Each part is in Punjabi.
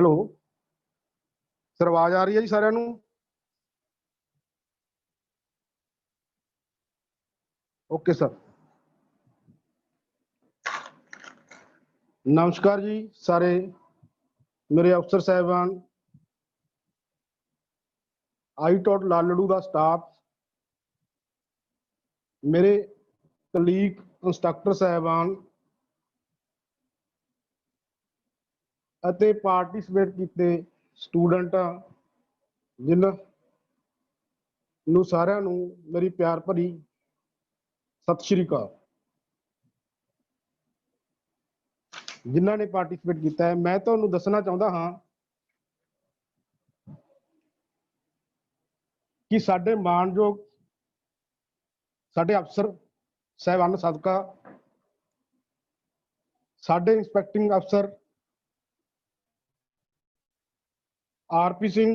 हेलो सर, आवाज आ रही है जी साਰਿਆਂ ਨੂੰ? Okay sir. नमस्कार जी सारे मेरे अफसर साहबान, आई टॉट लालड़ू का स्टाफ, मेरे कलीग इंस्ट्रक्टर साहबान ਅਤੇ ਪਾਰਟਿਸਿਪੇਟ ਕੀਤੇ ਸਟੂਡੈਂਟ ਜਿਨ੍ਹਾਂ ਨੂੰ ਸਾਰਿਆਂ ਨੂੰ ਮੇਰੀ ਪਿਆਰ ਭਰੀ ਸਤਿ ਸ਼੍ਰੀ ਅਕਾਲ। ਜਿਨ੍ਹਾਂ ਨੇ ਪਾਰਟਿਸਿਪੇਟ ਕੀਤਾ ਹੈ, ਮੈਂ ਤੁਹਾਨੂੰ ਦੱਸਣਾ ਚਾਹੁੰਦਾ ਹਾਂ ਕਿ ਸਾਡੇ ਮਾਣਯੋਗ ਸਾਡੇ ਅਫਸਰ ਸਾਹਿਬਾਨ ਸਦਕਾ ਸਾਡੇ ਇੰਸਪੈਕਟਿੰਗ ਅਫਸਰ आरपी सिंह,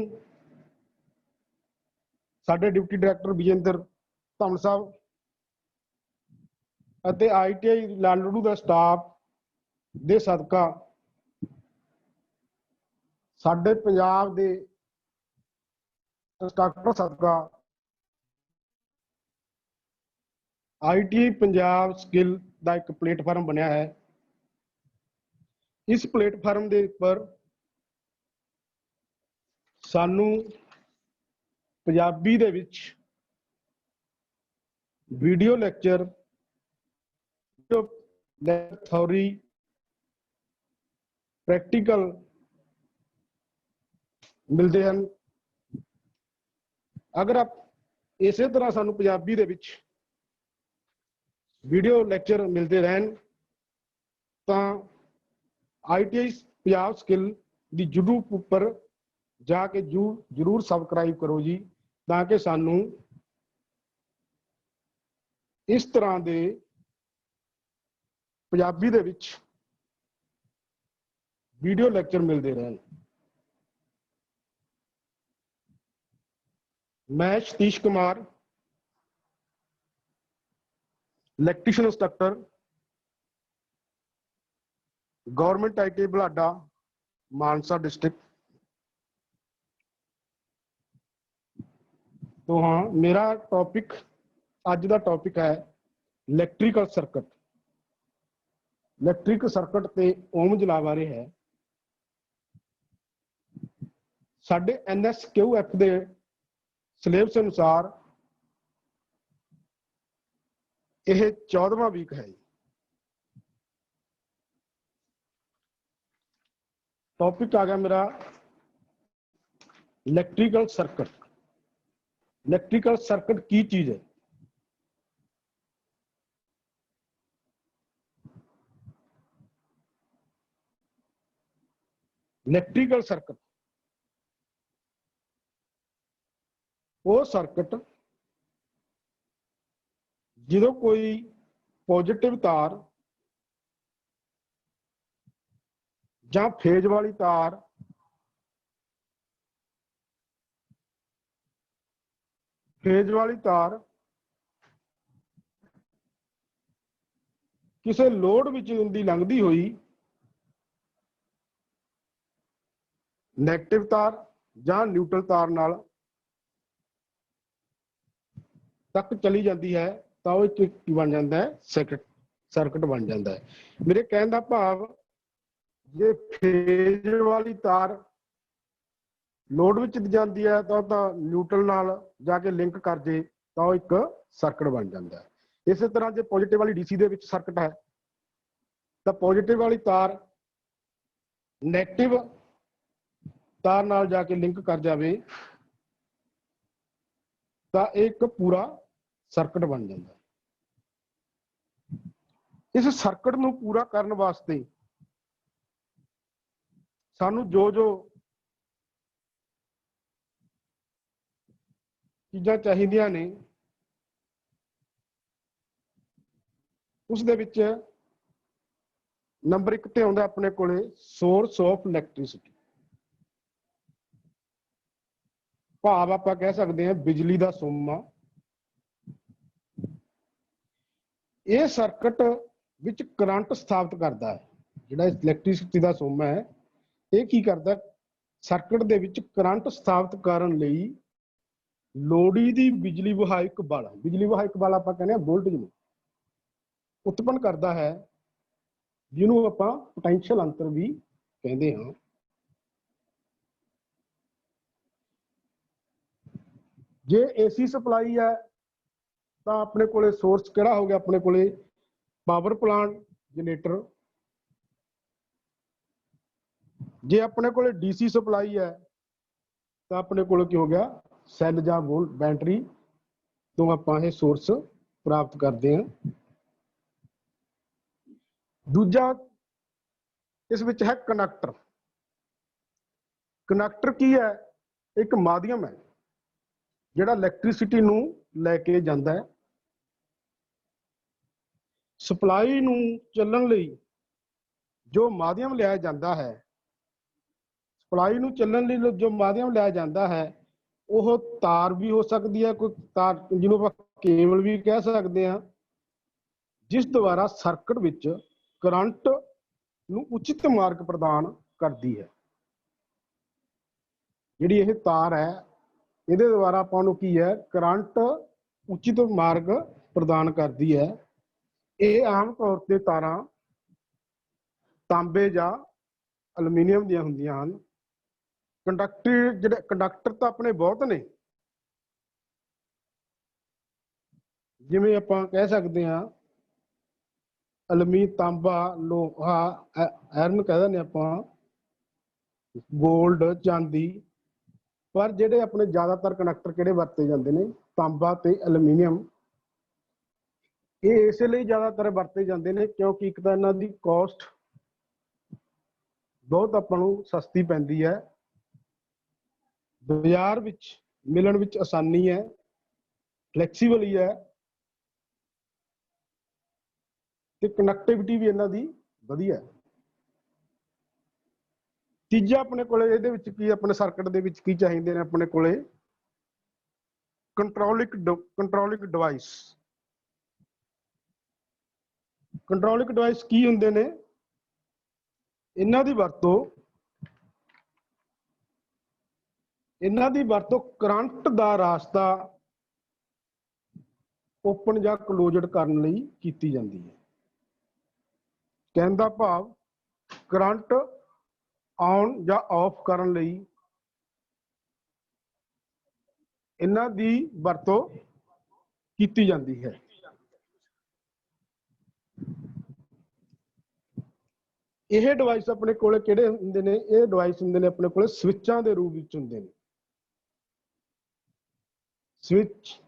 साडे डिप्टी डायरैक्टर विजेंद्र धमन साहब अते ITI लालड़ू का स्टाफ दे सदका साडे पंजाब दे इंस्ट्रक्टर सदका ITI पंजाब स्किल का एक प्लेटफार्म बनया है। इस प्लेटफार्म के उपर सानू पंजाबी दे विच वीडियो लैक्चर, थ्योरी, प्रैक्टिकल मिलते हैं। अगर आप इस तरह सानू पंजाबी दे विच वीडियो लैक्चर मिलते रहन तां ITI पंजाब स्किल दी यूट्यूब उपर जाके जरूर सबसक्राइब करो जी, ताकि सानू इस तरह के पंजाबी दे विच वीडियो लैक्चर मिलते रहन। मैं Satish Kumar, electrician instructor, government ITI बुलाडा, मानसा डिस्ट्रिक्ट। तो हाँ, मेरा टॉपिक अज का टॉपिक है इलैक्ट्रिकल सर्किट। इलैक्ट्रिक सर्किट ते ओम्स लॉ बारे है। साडे NSQF दे सिलेबस अनुसार यह 14वां वीक है। टॉपिक आ गया मेरा इलैक्ट्रिकल सर्किट। इलैक्ट्रिकल सर्किट की चीज है? इलैक्ट्रिकल सर्किट वो सर्किट जो कोई पॉजिटिव तार या फेज वाली तार किसी लोड विचों दी लंघदी हुई नैगेटिव तार या न्यूट्रल तार नाल तक चली जाती है तो एक बन जाता है सर्किट बन जाता है। मेरे कहने का भाव, जे फेज वाली तार लोड विच जाती है तो न्यूट्रल नाल जाके लिंक कर जे तो एक सर्किट बन जाता है। इस तरह जो पॉजिटिव वाली DC दे विच सर्किट है तो पॉजिटिव वाली तार नैगेटिव तार नाल जाके लिंक कर जाए तो एक पूरा सर्किट बन जाता है। इस सर्किट नूं पूरा करने वास्ते सानू जो चीज़ां चाहिदियां ने उस दे विच नंबर 1 ते आउंदा अपने कोले सोर्स ऑफ इलैक्ट्रिसिटी। भाव आपां कह सकते हैं बिजली का सोमा। यह सर्किट विच करंट स्थापित करता है। जिहड़ा इलैक्ट्रिसिटी का सोमा है, ये की करता है, ਸਰਕਟ ਦੇ ਵਿੱਚ ਕਰੰਟ ਸਥਾਪਿਤ ਕਰਨ ਲਈ ਲੋੜੀਂਦੀ ਬਿਜਲੀ ਵਹਾਇਕ ਬਲ ਆਪਾਂ ਕਹਿੰਦੇ ਆ ਵੋਲਟੇਜ ਨੂੰ ਉਤਪੰਨ ਕਰਦਾ ਹੈ, ਜਿਹਨੂੰ ਆਪਾਂ ਪੋਟੈਂਸ਼ੀਅਲ ਅੰਤਰ ਵੀ ਕਹਿੰਦੇ ਹਾਂ। ਜੇ ਏਸੀ ਸਪਲਾਈ ਹੈ ਤਾਂ ਆਪਣੇ ਕੋਲੇ ਸੋਰਸ ਕਿਹੜਾ ਹੋ ਗਿਆ, ਆਪਣੇ ਕੋਲੇ ਪਾਵਰ ਪਲਾਂਟ ਜਨਰੇਟਰ। ਜੇ ਆਪਣੇ ਕੋਲੇ ਡੀਸੀ ਸਪਲਾਈ ਹੈ ਤਾਂ ਆਪਣੇ ਕੋਲ ਕੀ ਹੋ ਗਿਆ, ਸੈੱਲ ਜਾਂ ਵੋਲਟ ਬੈਟਰੀ ਤੋਂ ਆਪਾਂ ਇਹ ਸੋਰਸ ਪ੍ਰਾਪਤ ਕਰਦੇ ਹਾਂ। ਦੂਜਾ ਇਸ ਵਿੱਚ ਹੈ ਕੰਡਕਟਰ। ਕੰਡਕਟਰ ਕੀ ਹੈ, ਇੱਕ ਮਾਧਿਅਮ ਹੈ ਜਿਹੜਾ ਇਲੈਕਟ੍ਰਿਸਿਟੀ ਨੂੰ ਲੈ ਕੇ ਜਾਂਦਾ ਹੈ। ਸਪਲਾਈ ਨੂੰ ਚੱਲਣ ਲਈ ਜੋ ਮਾਧਿਅਮ ਲਿਆ ਜਾਂਦਾ ਹੈ, ਸਪਲਾਈ ਨੂੰ ਚੱਲਣ ਲਈ ਜੋ ਮਾਧਿਅਮ ਲਿਆ ਜਾਂਦਾ ਹੈ ਉਹ ਤਾਰ ਵੀ ਹੋ ਸਕਦੀ ਹੈ, ਕੋਈ ਤਾਰ ਜਿਹਨੂੰ ਆਪਾਂ ਕੇਬਲ ਵੀ ਕਹਿ ਸਕਦੇ ਹਾਂ, ਜਿਸ ਦੁਆਰਾ ਸਰਕਟ ਵਿੱਚ ਕਰੰਟ ਨੂੰ ਉਚਿਤ ਮਾਰਗ ਪ੍ਰਦਾਨ ਕਰਦੀ ਹੈ। ਜਿਹੜੀ ਇਹ ਤਾਰ ਹੈ ਇਹਦੇ ਦੁਆਰਾ ਆਪਾਂ ਨੂੰ ਕੀ ਹੈ, ਕਰੰਟ ਉਚਿਤ ਮਾਰਗ ਪ੍ਰਦਾਨ ਕਰਦੀ ਹੈ। ਇਹ ਆਮ ਤੌਰ ਤੇ ਤਾਰਾਂ ਤਾਂਬੇ ਜਾਂ ਐਲੂਮੀਨੀਅਮ ਦੀਆਂ ਹੁੰਦੀਆਂ ਹਨ। ਕੰਡਕਟਰ ਤਾਂ ਆਪਣੇ ਬਹੁਤ ਨੇ, ਜਿਵੇਂ ਆਪਾਂ ਕਹਿ ਸਕਦੇ ਹਾਂ ਤਾਂਬਾ, ਲੋਹਾ, ਆਇਰਨ ਕਹਿ ਦਿੰਦੇ ਆਪਾਂ, ਗੋਲਡ, ਚਾਂਦੀ। ਪਰ ਜਿਹੜੇ ਆਪਣੇ ਜ਼ਿਆਦਾਤਰ ਕੰਡਕਟਰ ਕਿਹੜੇ ਵਰਤੇ ਜਾਂਦੇ ਨੇ, ਤਾਂਬਾ ਤੇ ਐਲੂਮੀਨੀਅਮ। ਇਹ ਇਸੇ ਲਈ ਜ਼ਿਆਦਾਤਰ ਵਰਤੇ ਜਾਂਦੇ ਨੇ ਕਿਉਂਕਿ ਇੱਕ ਤਾਂ ਇਹਨਾਂ ਦੀ ਕਾਸਟ ਬਹੁਤ ਆਪਾਂ ਨੂੰ ਸਸਤੀ ਪੈਂਦੀ ਹੈ, ਬਾਜ਼ਾਰ ਵਿੱਚ ਮਿਲਣ ਵਿੱਚ ਆਸਾਨੀ ਹੈ, ਫਲੈਕਸੀਬਲ ਹੀ ਹੈ ਤੇ ਕਨੈਕਟੀਵਿਟੀ ਵੀ ਇਹਨਾਂ ਦੀ ਵਧੀਆ ਹੈ। ਤੀਜਾ ਆਪਣੇ ਕੋਲੇ ਇਹਦੇ ਵਿੱਚ ਕੀ, ਆਪਣੇ ਸਰਕਟ ਦੇ ਵਿੱਚ ਕੀ ਚਾਹੀਦੇ ਨੇ, ਆਪਣੇ ਕੋਲੇ ਕੰਟਰੋਲਿੰਗ ਡਿਵਾਈਸ। ਕੰਟਰੋਲਿੰਗ ਡਿਵਾਈਸ ਕੀ ਹੁੰਦੇ ਨੇ, ਇਹਨਾਂ ਦੀ ਵਰਤੋਂ ਕਰੰਟ ਦਾ ਰਾਸਤਾ ਓਪਨ ਜਾਂ ਕਲੋਜ਼ਡ ਕਰਨ ਲਈ ਕੀਤੀ ਜਾਂਦੀ ਹੈ। ਕਹਿਣ ਦਾ ਭਾਵ ਕਰੰਟ ਆਨ ਜਾਂ ਆਫ ਕਰਨ ਲਈ ਇਹਨਾਂ ਦੀ ਵਰਤੋਂ ਕੀਤੀ ਜਾਂਦੀ ਹੈ। ਇਹ ਡਿਵਾਈਸ ਆਪਣੇ ਕੋਲੇ ਕਿਹੜੇ ਹੁੰਦੇ ਨੇ, ਇਹ ਡਿਵਾਈਸ ਹੁੰਦੇ ਨੇ ਆਪਣੇ ਕੋਲੇ ਸਵਿੱਚਾਂ ਦੇ ਰੂਪ ਵਿੱਚ ਹੁੰਦੇ ਨੇ। ਸਵਿਚ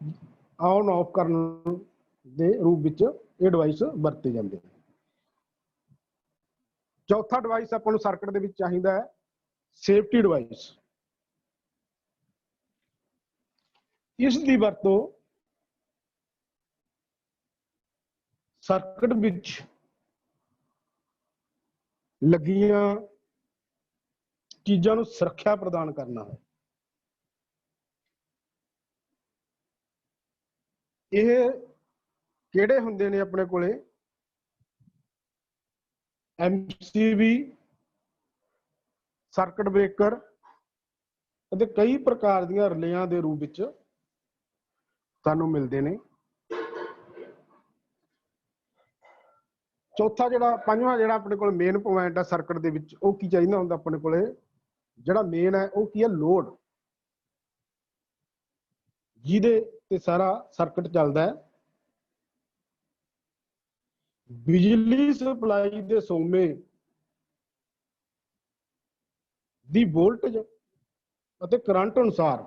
ਆਨ ਆਫ ਕਰਨ ਦੇ ਰੂਪ ਵਿੱਚ ਇਹ ਡਿਵਾਈਸ ਵਰਤੇ ਜਾਂਦੇ ਨੇ। ਚੌਥਾ ਡਿਵਾਈਸ ਆਪਾਂ ਨੂੰ ਸਰਕਟ ਦੇ ਵਿੱਚ ਚਾਹੀਦਾ ਹੈ ਸੇਫਟੀ ਡਿਵਾਈਸ। ਇਸ ਦੀ ਵਰਤੋਂ ਸਰਕਟ ਵਿੱਚ ਲੱਗੀਆਂ ਚੀਜ਼ਾਂ ਨੂੰ ਸੁਰੱਖਿਆ ਪ੍ਰਦਾਨ ਕਰਨਾ ਹੈ। ਇਹ ਕਿਹੜੇ ਹੁੰਦੇ ਨੇ ਆਪਣੇ ਕੋਲੇ, MCB, ਸਰਕਟ ਬ੍ਰੇਕਰ ਅਤੇ ਕਈ ਪ੍ਰਕਾਰ ਦੀਆਂ ਰਿਲੇਆਂ ਦੇ ਰੂਪ ਵਿੱਚ ਸਾਨੂੰ ਮਿਲਦੇ ਨੇ। ਪੰਜਵਾਂ ਜਿਹੜਾ ਆਪਣੇ ਕੋਲ ਮੇਨ ਪੁਆਇੰਟ ਹੈ ਸਰਕਟ ਦੇ ਵਿੱਚ, ਉਹ ਕੀ ਚਾਹੀਦਾ ਹੁੰਦਾ ਆਪਣੇ ਕੋਲੇ, ਜਿਹੜਾ ਮੇਨ ਹੈ ਉਹ ਕੀ ਹੈ, ਲੋਡ, ਜਿਹਦੇ ਤੇ ਸਾਰਾ ਸਰਕਟ ਚੱਲਦਾ ਹੈ। ਬਿਜਲੀ ਸਪਲਾਈ ਦੇ ਸੋਮੇ ਦੀ ਵੋਲਟੇਜ ਅਤੇ ਕਰੰਟ ਅਨੁਸਾਰ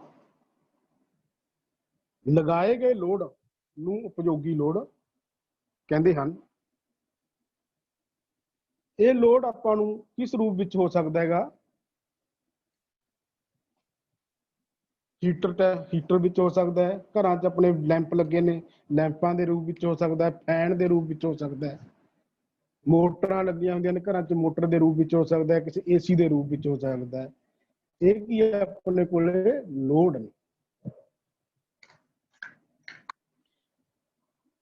ਲਗਾਏ ਗਏ ਲੋਡ ਨੂੰ ਉਪਯੋਗੀ ਲੋਡ ਕਹਿੰਦੇ ਹਨ। ਇਹ ਲੋਡ ਆਪਾਂ ਨੂੰ ਕਿਸ ਰੂਪ ਵਿੱਚ ਹੋ ਸਕਦਾ ਹੈਗਾ, ਹੀਟਰ ਵਿੱਚ ਹੋ ਸਕਦਾ ਹੈ, ਘਰਾਂ 'ਚ ਆਪਣੇ ਲੈਂਪ ਲੱਗੇ ਨੇ, ਲੈਂਪਾਂ ਦੇ ਰੂਪ ਵਿੱਚ ਹੋ ਸਕਦਾ ਹੈ, ਫੈਨ ਦੇ ਰੂਪ ਵਿੱਚ ਹੋ ਸਕਦਾ ਹੈ, ਮੋਟਰਾਂ ਲੱਗੀਆਂ ਹੁੰਦੀਆਂ ਨੇ ਘਰਾਂ 'ਚ, ਮੋਟਰ ਦੇ ਰੂਪ ਵਿੱਚ ਹੋ ਸਕਦਾ ਹੈ, ਕਿਸੇ AC ਦੇ ਰੂਪ ਵਿੱਚ ਹੋ ਸਕਦਾ ਹੈ। ਇਹ ਕੀ ਹੈ, ਆਪਣੇ ਕੋਲੇ ਲੋਡ ਨੇ।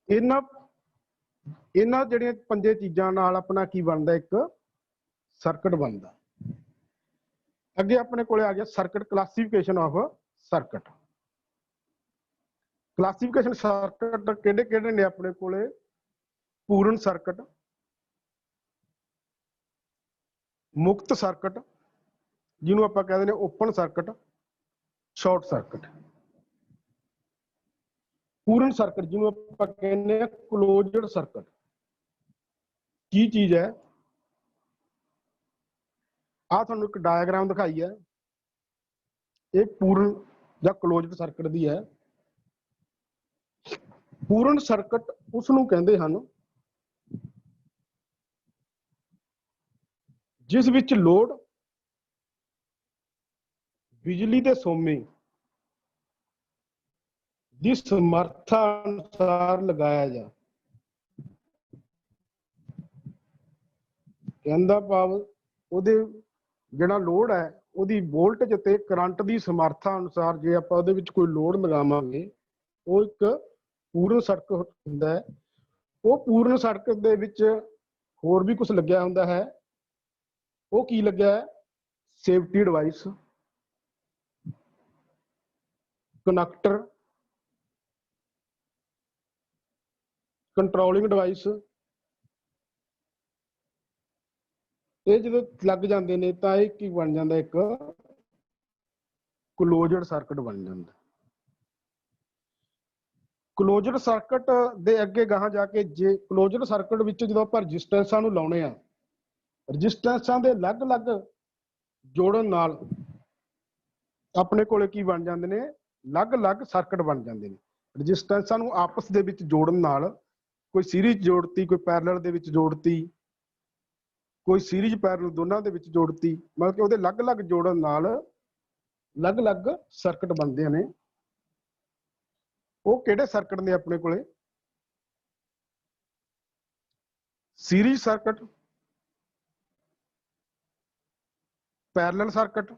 ਇਹਨਾਂ ਜਿਹੜੀਆਂ ਪੰਜੇ ਚੀਜ਼ਾਂ ਨਾਲ ਆਪਣਾ ਕੀ ਬਣਦਾ, ਇੱਕ ਸਰਕਟ ਬਣਦਾ। अगे अपने कोले आ गया circuit classification of circuit. Classification circuit किहड़े किहड़े ने अपने कोले? पूर्ण सर्किट, मुक्त सर्किट जिन्होंने आप कहते हैं ओपन सर्किट, शॉर्ट सर्किट। पूर्ण सर्किट जिन्होंने आप कहते हैं क्लोज्ड सर्किट की चीज है? आ तुहानू एक डायग्राम दिखाई है, एक पूर्ण या क्लोज्ड सर्किट दी है। पूर्ण सर्किट उसनू कहते हैं जिस विच लोड बिजली के सोमे की समर्था अनुसार लगाया जा। कहने भाव उहदे जिहड़ा लोड है उहदी वोल्टेज ते करंट की समर्था अनुसार जे आपां उहदे विच कोई लोड लगावांगे वो एक पूर्ण सर्किट हुंदा है। वो पूर्ण सर्किट दे विच होर भी कुछ लग्या हुंदा है। वो की लग्या है? Safety device, connector, controlling device. ये जो लग जाते हैं तो यह की बन जाता एक क्लोज्ड सर्किट बन जाता। क्लोज्ड सर्किट दे अगे गाह जाके जे क्लोज्ड सर्किट विच जो आप रजिस्टेंसां नूं लाउणे आ, रजिस्टेंसां दे अलग अलग जोड़न नाल अपने कोले की बन जाते हैं? अलग अलग सर्किट बन जाते हैं। रजिस्टेंसां नूं आपस दे विच जोड़न नाल कोई सीरीज जोड़ती, कोई पैरेलल दे विच जोड़ती, कोई सीरीज पैरेलल दोनों दे विच जोड़ती, मतलब कि उहदे अलग अलग जोड़न नाल अलग अलग सर्किट बनते हैं। वो किहड़े सर्किट ने अपने कोले? Series circuit, parallel circuit,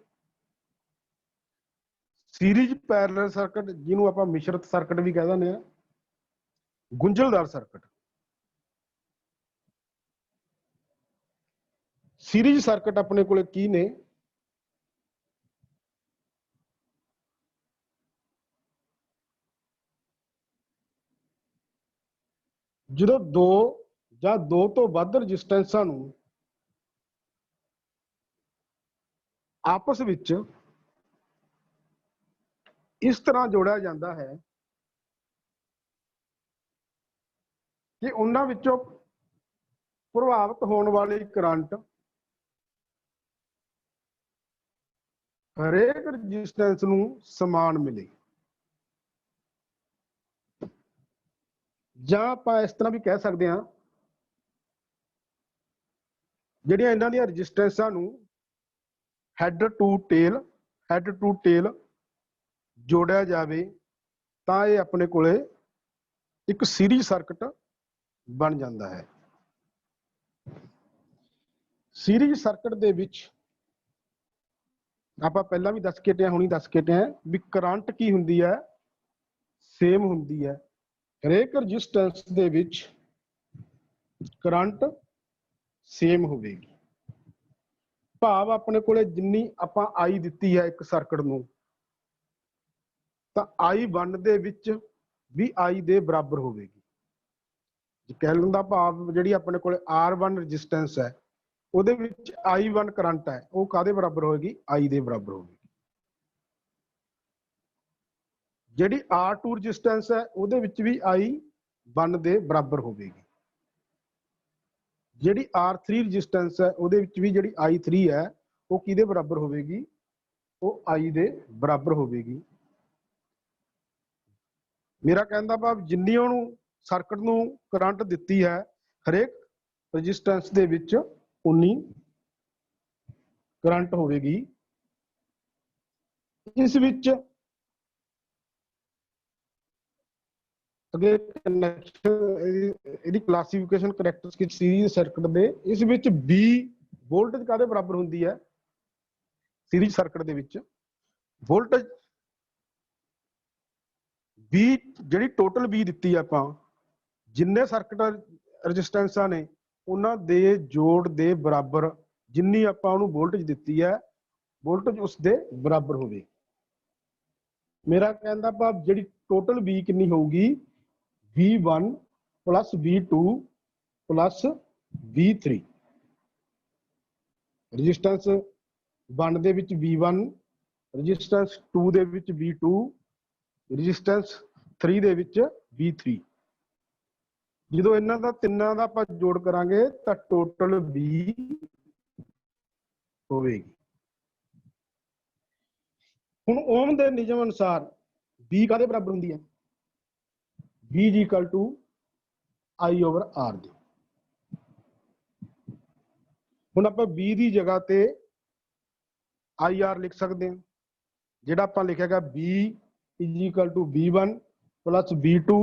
series parallel circuit जिन्हों आप मिश्रित सर्किट भी कह दें, गुंझलदार सर्किट। सीरीज सर्किट अपने कोले की ने? जो दो या दो तो वध रजिस्टेंसां नूं आपस विच इस तरह जोड़िया जाता है कि उन्हां विचों प्रभावित होने वाली करंट हरेक रजिस्टेंस नूं समान मिले। जां आपां इस तरह भी कह सकते हैं जिहड़ियां इन्हां दीयां रजिस्टेंसां नूं हैड टू टेल जोड़िया जाए तां ये अपने कोले एक सीरीज सर्किट बन जाता है। सीरीज सर्किट दे विच आपां पहलां भी दस के हटे, हुणी दस के हटे भी करंट की हुंदी है? सेम हुंदी है। हरेक रजिस्टेंस दे विच करंट सेम होवेगी। भाव अपने कोले जिन्नी आपां आई दित्ती है एक सर्किट नूं तां आई वन दे विच भी आई दे बराबर होवेगी। कहण दा भाव जिहड़ी अपने कोले R1 रजिस्टेंस है उहदे विच I1 करंट है वो काहदे बराबर होएगी? आई दे बराबर होगी। जिहड़ी R2 रजिस्टेंस है उहदे विच भी I1 दे बराबर होवेगी। जिहड़ी R3 रजिस्टेंस है उहदे विच भी जिहड़ी I3 है वो किहदे बराबर होवेगी? वो I दे बराबर होवेगी। मेरा कहण दा भाव जिन्नी उहनूं सर्किट नूं करंट दित्ती है हरेक रजिस्टेंस दे विच उन्नी करंट होवेगी। इस विच अगे connection classification characteristic series circuit दे इस विच बी वोल्टेज काहदे बराबर हुंदी है? सीरीज सर्किट दे विच वोल्टेज बी जिहड़ी टोटल बी दित्ती है आपां जिन्ने सर्किट रजिस्टेंसां ने उन्हां दे जोड़ दे बराबर जिन्नी आपां उहनूं वोल्टेज दित्ती है वोल्टेज उसके बराबर होवे। मेरा कहने का भाव जी टोटल V कितनी होगी V1 plus V2 plus V3। Resistance 1 ਦੇ ਵਿੱਚ V1, रजिस्टेंस 2 ਦੇ ਵਿੱਚ V2, रजिस्टेंस 3 ਦੇ ਵਿੱਚ V3। ਜਦੋਂ ਇਹਨਾਂ ਦਾ ਤਿੰਨਾਂ ਦਾ ਆਪਾਂ ਜੋੜ ਕਰਾਂਗੇ ਤਾਂ ਟੋਟਲ V ਹੋਵੇਗੀ। ਹੁਣ ਓਮ ਦੇ ਨਿਯਮ ਅਨੁਸਾਰ V ਕਾਦੇ ਬਰਾਬਰ ਹੁੰਦੀ ਹੈ? V is equal to I over R ਦੇ। ਹੁਣ ਆਪਾਂ V ਦੀ ਜਗ੍ਹਾ ਤੇ IR ਲਿਖ ਸਕਦੇ ਹਾਂ। ਜਿਹੜਾ ਆਪਾਂ ਲਿਖਿਆਗਾ V is equal to V1 plus V2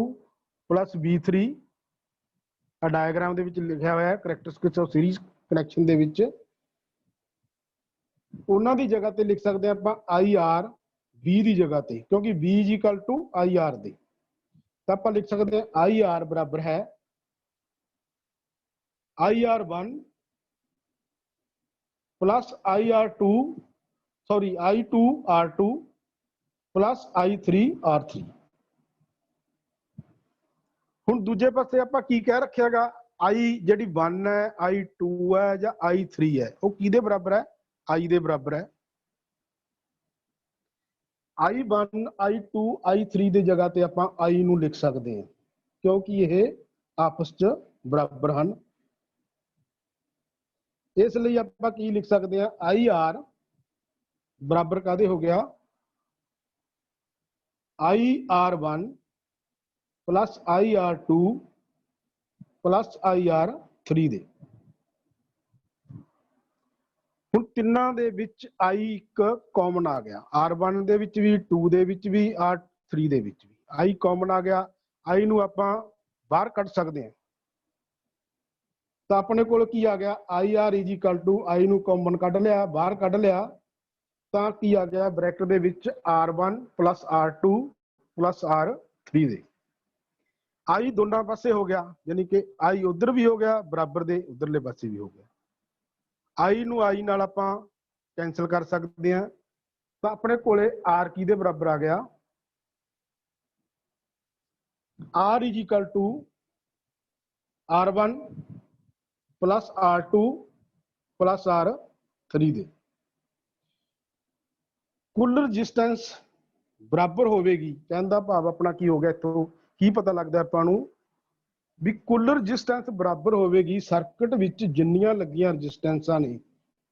plus V3। ਆ ਡਾਇਗਰਾਮ ਦੇ ਵਿੱਚ ਲਿਖਿਆ ਹੋਇਆ ਹੈ ਕਰੈਕਟਰਿਸਟਿਕਸ ਆਫ ਸੀਰੀਜ਼ ਕਨੈਕਸ਼ਨ ਦੇ ਵਿੱਚ। ਉਹਨਾਂ ਦੀ ਜਗ੍ਹਾ ਤੇ ਲਿਖ ਸਕਦੇ ਹਾਂ ਆਪਾਂ IR V ਦੀ ਜਗ੍ਹਾ ਤੇ, ਕਿਉਂਕਿ V is equal to IR ਦੇ। ਤਾਂ ਆਪਾਂ ਲਿਖ ਸਕਦੇ ਹਾਂ IR ਬਰਾਬਰ ਹੈ IR1 plus I2 R2 plus I3R3। ਹੁਣ ਦੂਜੇ ਪਾਸੇ ਆਪਾਂ ਕੀ ਕਹਿ ਰੱਖਿਆਗਾ I ਜਿਹੜੀ 1 ਹੈ I2 ਹੈ ਜਾਂ I3 ਹੈ ਉਹ ਕਿਹਦੇ ਬਰਾਬਰ ਹੈ? I ਦੇ ਬਰਾਬਰ ਹੈ। I1 I2 I3 ਦੀ ਜਗ੍ਹਾ ਤੇ ਆਪਾਂ I ਨੂੰ ਲਿਖ ਸਕਦੇ ਹਾਂ ਕਿਉਂਕਿ ਇਹ ਆਪਸ ਚ ਬਰਾਬਰ ਹਨ। ਇਸ ਲਈ ਆਪਾਂ ਕੀ ਲਿਖ ਸਕਦੇ ਹਾਂ IR ਬਰਾਬਰ ਕਾਦੇ ਹੋ ਗਿਆ IR1 plus IR2 plus IR3 ਦੇ। ਹੁਣ ਤਿੰਨਾਂ ਦੇ ਵਿੱਚ I ਇੱਕ ਕਾਮਨ ਆ ਗਿਆ, R1 ਦੇ ਵਿੱਚ ਵੀ, 2 ਦੇ ਵਿੱਚ ਵੀ, R3 ਦੇ ਵਿੱਚ ਵੀ I ਕਾਮਨ ਆ ਗਿਆ। I ਨੂੰ ਆਪਾਂ ਬਾਹਰ ਕੱਢ ਸਕਦੇ ਹਾਂ ਤਾਂ ਆਪਣੇ ਕੋਲ ਕੀ ਆ ਗਿਆ IR is equal to I ਨੂੰ ਕਾਮਨ ਕੱਢ ਲਿਆ, ਬਾਹਰ ਕੱਢ ਲਿਆ ਤਾਂ ਕੀ ਆ ਗਿਆ ਬ੍ਰੈਕਟ ਦੇ ਵਿੱਚ R1 plus R2 plus R3 ਦੇ। I ਦੋਨਾਂ ਪਾਸੇ ਹੋ ਗਿਆ ਯਾਨੀ ਕਿ I ਉਧਰ ਵੀ ਹੋ ਗਿਆ ਬਰਾਬਰ ਦੇ ਉਧਰਲੇ ਪਾਸੇ ਵੀ ਹੋ ਗਿਆ। I ਨੂੰ I ਨਾਲ ਆਪਾਂ ਕੈਂਸਲ ਕਰ ਸਕਦੇ ਹਾਂ ਤਾਂ ਆਪਣੇ ਕੋਲੇ R ਕਿਹਦੇ ਬਰਾਬਰ ਆ ਗਿਆ R is equal to R1 plus R2 plus R3 ਦੇ। ਕੁੱਲ ਰजिस्टेंस ਬਰਾਬਰ ਹੋਵੇਗੀ। ਕਹਿਣ ਦਾ ਭਾਵ ਆਪਣਾ ਕੀ ਹੋ ਗਿਆ ਇੱਥੋਂ ਕੀ ਪਤਾ ਲੱਗਦਾ ਆਪਾਂ ਨੂੰ ਵੀ ਕੁੱਲ ਰजिस्टेंस ਬਰਾਬਰ ਹੋਵੇਗੀ ਸਰਕਟ ਵਿੱਚ ਜਿੰਨੀਆਂ ਲੱਗੀਆਂ ਰजिस्टेंसां ਨੇ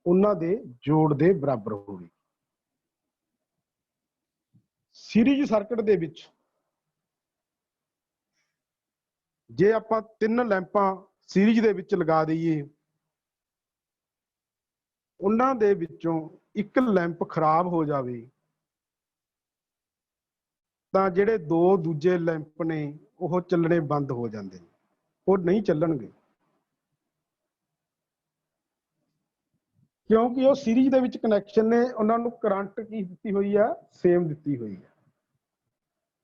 ਉਹਨਾਂ ਦੇ ਜੋੜ ਦੇ ਬਰਾਬਰ ਹੋਵੇਗੀ। ਸੀਰੀਜ਼ ਸਰਕਟ ਦੇ ਵਿੱਚ ਜੇ ਆਪਾਂ 3 ਲੈਂਪਾਂ ਸੀਰੀਜ਼ ਦੇ ਵਿੱਚ ਲਗਾ ਦਈਏ ਉਹਨਾਂ ਦੇ ਵਿੱਚੋਂ ਇੱਕ ਲੈਂਪ ਖਰਾਬ ਹੋ ਜਾਵੇ ਤਾਂ ਜਿਹੜੇ ਦੋ ਦੂਜੇ ਲੈਂਪ ਨੇ ਉਹ ਚੱਲਣੇ ਬੰਦ ਹੋ ਜਾਂਦੇ ਨੇ, ਉਹ ਨਹੀਂ ਚੱਲਣਗੇ ਕਿਉਂਕਿ ਉਹ ਸੀਰੀਜ਼ ਦੇ ਵਿੱਚ ਕਨੈਕਸ਼ਨ ਨੇ ਉਹਨਾਂ ਨੂੰ ਕਰੰਟ ਕੀ ਦਿੱਤੀ ਹੋਈ ਆ ਸੇਮ ਦਿੱਤੀ ਹੋਈ ਹੈ।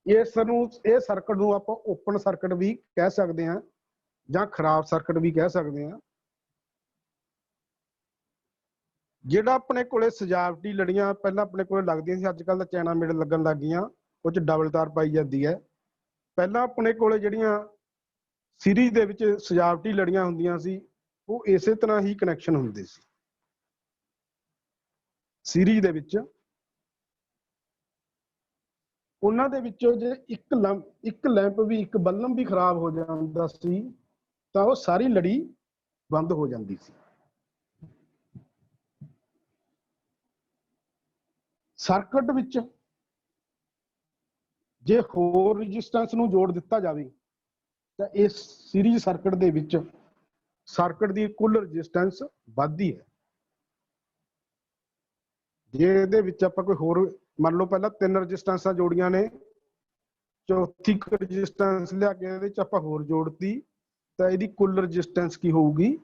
ਇਹ ਸਰਕਟ ਨੂੰ ਆਪਾਂ ਓਪਨ ਸਰਕਟ ਵੀ ਕਹਿ ਸਕਦੇ ਹਾਂ ਜਾਂ ਖਰਾਬ ਸਰਕਟ ਵੀ ਕਹਿ ਸਕਦੇ ਹਾਂ। ਜਿਹੜਾ ਆਪਣੇ ਕੋਲੇ ਸਜਾਵਟੀ ਲੜੀਆਂ ਪਹਿਲਾਂ ਆਪਣੇ ਕੋਲੇ ਲੱਗਦੀਆਂ ਸੀ, ਅੱਜ ਕੱਲ ਤਾਂ ਚੈਨਾ ਮੇੜ ਲੱਗਣ ਲੱਗ ਗਈਆਂ, ਉਹ ਚ ਡਬਲ ਤਾਰ ਪਾਈ ਜਾਂਦੀ ਹੈ। ਪਹਿਲਾਂ ਆਪਣੇ ਕੋਲੇ ਜਿਹੜੀਆਂ ਸੀਰੀਜ਼ ਦੇ ਵਿੱਚ ਸਜਾਵਟੀ ਲੜੀਆਂ ਹੁੰਦੀਆਂ ਸੀ ਉਹ ਇਸੇ ਤਰ੍ਹਾਂ ਹੀ ਕਨੈਕਸ਼ਨ ਹੁੰਦੇ ਸੀ ਸੀਰੀਜ਼ ਦੇ ਵਿੱਚ। ਉਹਨਾਂ ਦੇ ਵਿੱਚੋਂ ਜੇ ਇੱਕ ਲੈਂਪ ਵੀ ਇੱਕ ਬਲਬ ਵੀ ਖਰਾਬ ਹੋ ਜਾਂਦਾ ਸੀ ਤਾਂ ਉਹ ਸਾਰੀ ਲੜੀ ਬੰਦ ਹੋ ਜਾਂਦੀ ਸੀ। ਸਰਕਟ ਵਿੱਚ ਜੇ ਹੋਰ ਰजिस्टेंस ਨੂੰ ਜੋੜ ਦਿੱਤਾ ਜਾਵੇ ਤਾਂ ਇਸ ਸੀਰੀਜ਼ ਸਰਕਟ ਦੇ ਵਿੱਚ ਸਰਕਟ ਦੀ ਕੁੱਲ ਰजिस्टेंस ਵੱਧਦੀ ਹੈ। ਜੇ ਇਹਦੇ ਵਿੱਚ ਆਪਾਂ ਕੋਈ ਹੋਰ ਮੰਨ ਲਓ ਪਹਿਲਾਂ 3 ਰजिस्टेंसां ਜੋੜੀਆਂ ਨੇ, ਚੌਥੀ ਰजिस्टेंस ਲਿਆ ਕੇ ਇਹਦੇ ਚ ਆਪਾਂ ਹੋਰ ਜੋੜਤੀ ਤਾਂ ਇਹਦੀ ਕੁੱਲ ਰजिस्टेंस ਕੀ ਹੋਊਗੀ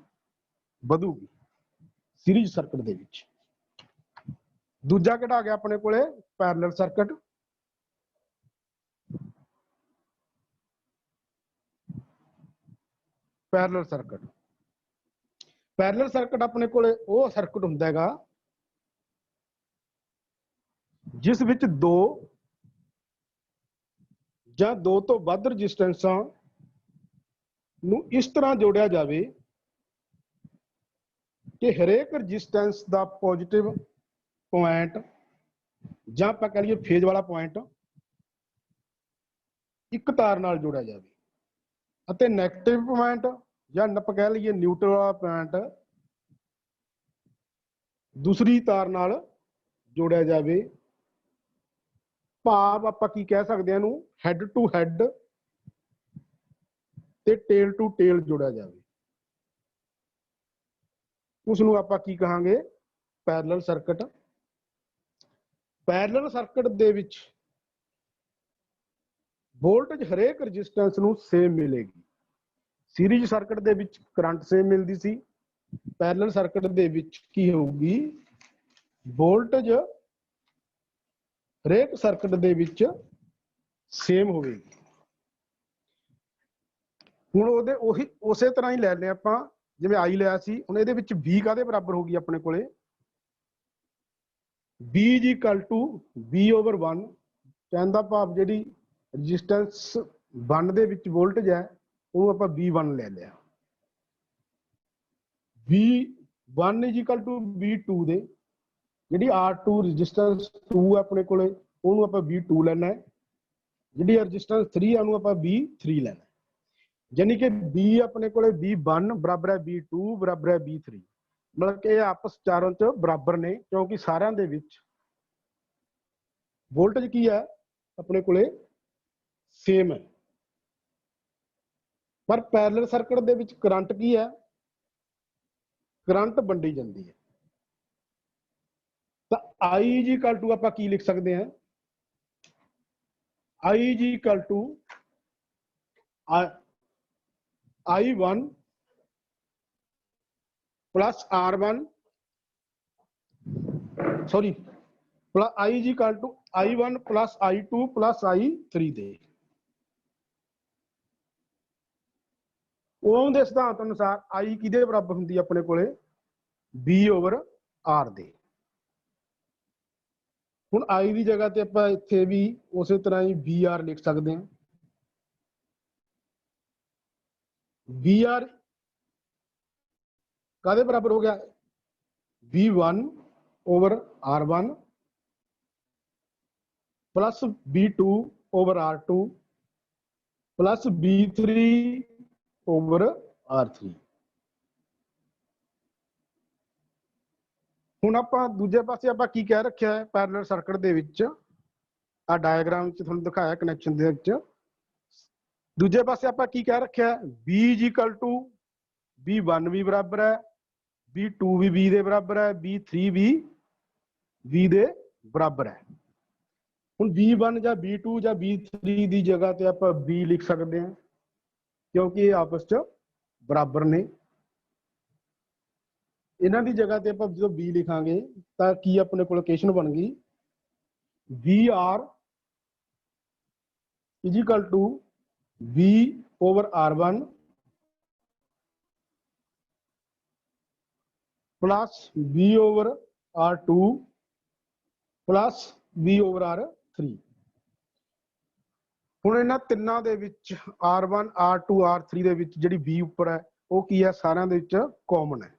ਵਧੂਗੀ ਸੀਰੀਜ਼ ਸਰਕਟ ਦੇ ਵਿੱਚ। ਦੂਜਾ ਕਿਹੜਾ ਆ ਗਿਆ ਆਪਣੇ ਕੋਲੇ ਪੈਰਲਲ ਸਰਕਟ। ਪੈਰਲਲ ਸਰਕਟ ਆਪਣੇ ਕੋਲੇ ਉਹ ਸਰਕਟ ਹੁੰਦਾ ਹੈਗਾ ਜਿਸ ਵਿੱਚ ਦੋ ਜਾਂ ਦੋ ਤੋਂ ਵੱਧ ਰਜਿਸਟੈਂਸਾਂ ਨੂੰ ਇਸ ਤਰ੍ਹਾਂ ਜੋੜਿਆ ਜਾਵੇ ਕਿ ਹਰੇਕ ਰਜਿਸਟੈਂਸ ਦਾ ਪੋਜ਼ਿਟਿਵ ਪੁਆਇੰਟ ਜਾਂ ਆਪਾਂ ਕਹ ਲਈਏ ਫੇਜ਼ ਵਾਲਾ ਪੁਆਇੰਟ ਇੱਕ ਤਾਰ ਨਾਲ ਜੋੜਿਆ ਜਾਵੇ ਅਤੇ ਨੈਗੇਟਿਵ ਪੁਆਇੰਟ ਜਾਂ ਆਪਾਂ ਕਹਿ ਲਈਏ ਨਿਊਟਰਲ ਵਾਲਾ ਪੁਆਇੰਟ ਦੂਸਰੀ ਤਾਰ ਨਾਲ ਜੋੜਿਆ ਜਾਵੇ। ਭਾਵ ਆਪਾਂ ਕੀ ਕਹਿ ਸਕਦੇ ਹਾਂ ਇਹਨੂੰ, ਹੈਡ ਟੂ ਹੈਡ ਤੇ ਟੇਲ ਟੂ ਟੇਲ ਜੋੜਿਆ ਜਾਵੇ, ਉਸ ਨੂੰ ਆਪਾਂ ਕੀ ਕਹਾਂਗੇ, ਪੈਰਲਲ ਸਰਕਟ। ਪੈਰਲਲ ਸਰਕਟ ਦੇ ਵਿੱਚ ਵੋਲਟੇਜ ਹਰੇਕ ਰੈਜ਼ਿਸਟੈਂਸ ਨੂੰ ਸੇਮ ਮਿਲੇਗੀ। ਸੀਰੀਜ਼ ਸਰਕਟ ਦੇ ਵਿੱਚ ਕਰੰਟ ਸੇਮ ਮਿਲਦੀ ਸੀ, ਪੈਰਲਲ ਸਰਕਟ ਦੇ ਵਿੱਚ ਕੀ ਹੋਊਗੀ, ਵੋਲਟੇਜ ਹਰੇਕ ਸਰਕਟ ਦੇ ਵਿੱਚ ਸੇਮ ਹੋਵੇਗੀ। ਹੁਣ ਉਹਦੇ ਉਹੀ ਉਸੇ ਤਰ੍ਹਾਂ ਹੀ ਲੈ ਲਿਆ ਆਪਾਂ, ਜਿਵੇਂ I ਲਿਆ ਸੀ, ਹੁਣ ਇਹਦੇ ਵਿੱਚ V ਕਾਹਦੇ ਬਰਾਬਰ ਹੋਗੀ ਆਪਣੇ ਕੋਲੇ, V = V/1। ਕਹਿਣ ਦਾ ਭਾਵ ਜਿਹੜੀ ਰੈਜ਼ਿਸਟੈਂਸ 1 ਦੇ ਵਿੱਚ ਵੋਲਟੇਜ ਹੈ ਉਹਨੂੰ ਆਪਾਂ V1 ਲੈ ਲਿਆ। V1 = V2 ਦੇ, ਜਿਹੜੀ R2 ਰੈਜ਼ਿਸਟੈਂਸ 2 ਆਪਣੇ ਕੋਲੇ ਉਹਨੂੰ ਆਪਾਂ V2 ਲੈਣਾ ਹੈ, ਜਿਹੜੀ ਰੈਜ਼ਿਸਟੈਂਸ 3 ਉਹਨੂੰ ਆਪਾਂ V3 ਲੈਣਾ। यानी कि B अपने को V1 बराबर है V2 बराबर है V3, मतलब कि आपस चारों च बराबर ने, क्योंकि सारियां दे विच वोल्टेज की है अपने को सेम है। पर पैरेलल सर्किट दे विच करंट की है, करंट वंडी जाती है। तो I = आप की लिख सकते हैं, I = I1 plus R1, sorry, I = I1 plus I2 plus I3 ਦੇ। ओम ਦੇ ਸਿਧਾਂਤ ਅਨੁਸਾਰ I ਕਿਹਦੇ ਬਰਾਬਰ ਹੁੰਦੀ ਹੈ ਆਪਣੇ ਕੋਲੇ, B/R ਦੇ। ਹੁਣ I ਦੀ ਜਗ੍ਹਾ ਤੇ ਆਪਾਂ ਇੱਥੇ ਵੀ ਉਸੇ ਤਰ੍ਹਾਂ ਹੀ VR ਲਿਖ ਸਕਦੇ ਹਾਂ। VR ਕਾਹਦੇ ਬਰਾਬਰ ਹੋ ਗਿਆ, V1/R1 plus V2/R2 plus V3/R3। ਹੁਣ ਆਪਾਂ ਦੂਜੇ ਪਾਸੇ ਆਪਾਂ ਕੀ ਕਹਿ ਰੱਖਿਆ ਹੈ, ਪੈਰਲਲ ਸਰਕਟ ਦੇ ਵਿੱਚ ਆ ਡਾਇਗਰਾਮ ਵਿੱਚ ਤੁਹਾਨੂੰ ਦਿਖਾਇਆ ਕਨੈਕਸ਼ਨ ਦੇ ਵਿੱਚ, ਦੂਜੇ ਪਾਸੇ ਆਪਾਂ ਕੀ ਕਹਿ ਰੱਖਿਆ, B = V1 ਵੀ ਬਰਾਬਰ ਹੈ, V2 ਵੀ V ਦੇ ਬਰਾਬਰ ਹੈ, V3 ਵੀ V ਦੇ ਬਰਾਬਰ ਹੈ। ਹੁਣ V1 ਜਾਂ V2 ਜਾਂ V3 ਦੀ ਜਗ੍ਹਾ ਤੇ ਆਪਾਂ B ਲਿਖ ਸਕਦੇ ਹਾਂ, ਕਿਉਂਕਿ ਇਹ ਆਪਸ ਚ ਬਰਾਬਰ ਨੇ। ਇਹਨਾਂ ਦੀ ਜਗ੍ਹਾ ਤੇ ਆਪਾਂ ਜਦੋਂ B ਲਿਖਾਂਗੇ ਤਾਂ ਕੀ ਆਪਣੇ ਕੋਲ ਇਕੁਏਸ਼ਨ ਬਣ ਗਈ, VR = V/R1 plus V/R2 plus V/R3। ਹੁਣ ਇਹਨਾਂ ਤਿੰਨਾਂ ਦੇ ਵਿੱਚ R1 R2 R3 ਦੇ ਵਿੱਚ ਜਿਹੜੀ V ਉੱਪਰ ਹੈ ਉਹ ਕੀ ਹੈ, ਸਾਰਿਆਂ ਦੇ ਵਿੱਚ ਕਾਮਨ ਹੈ।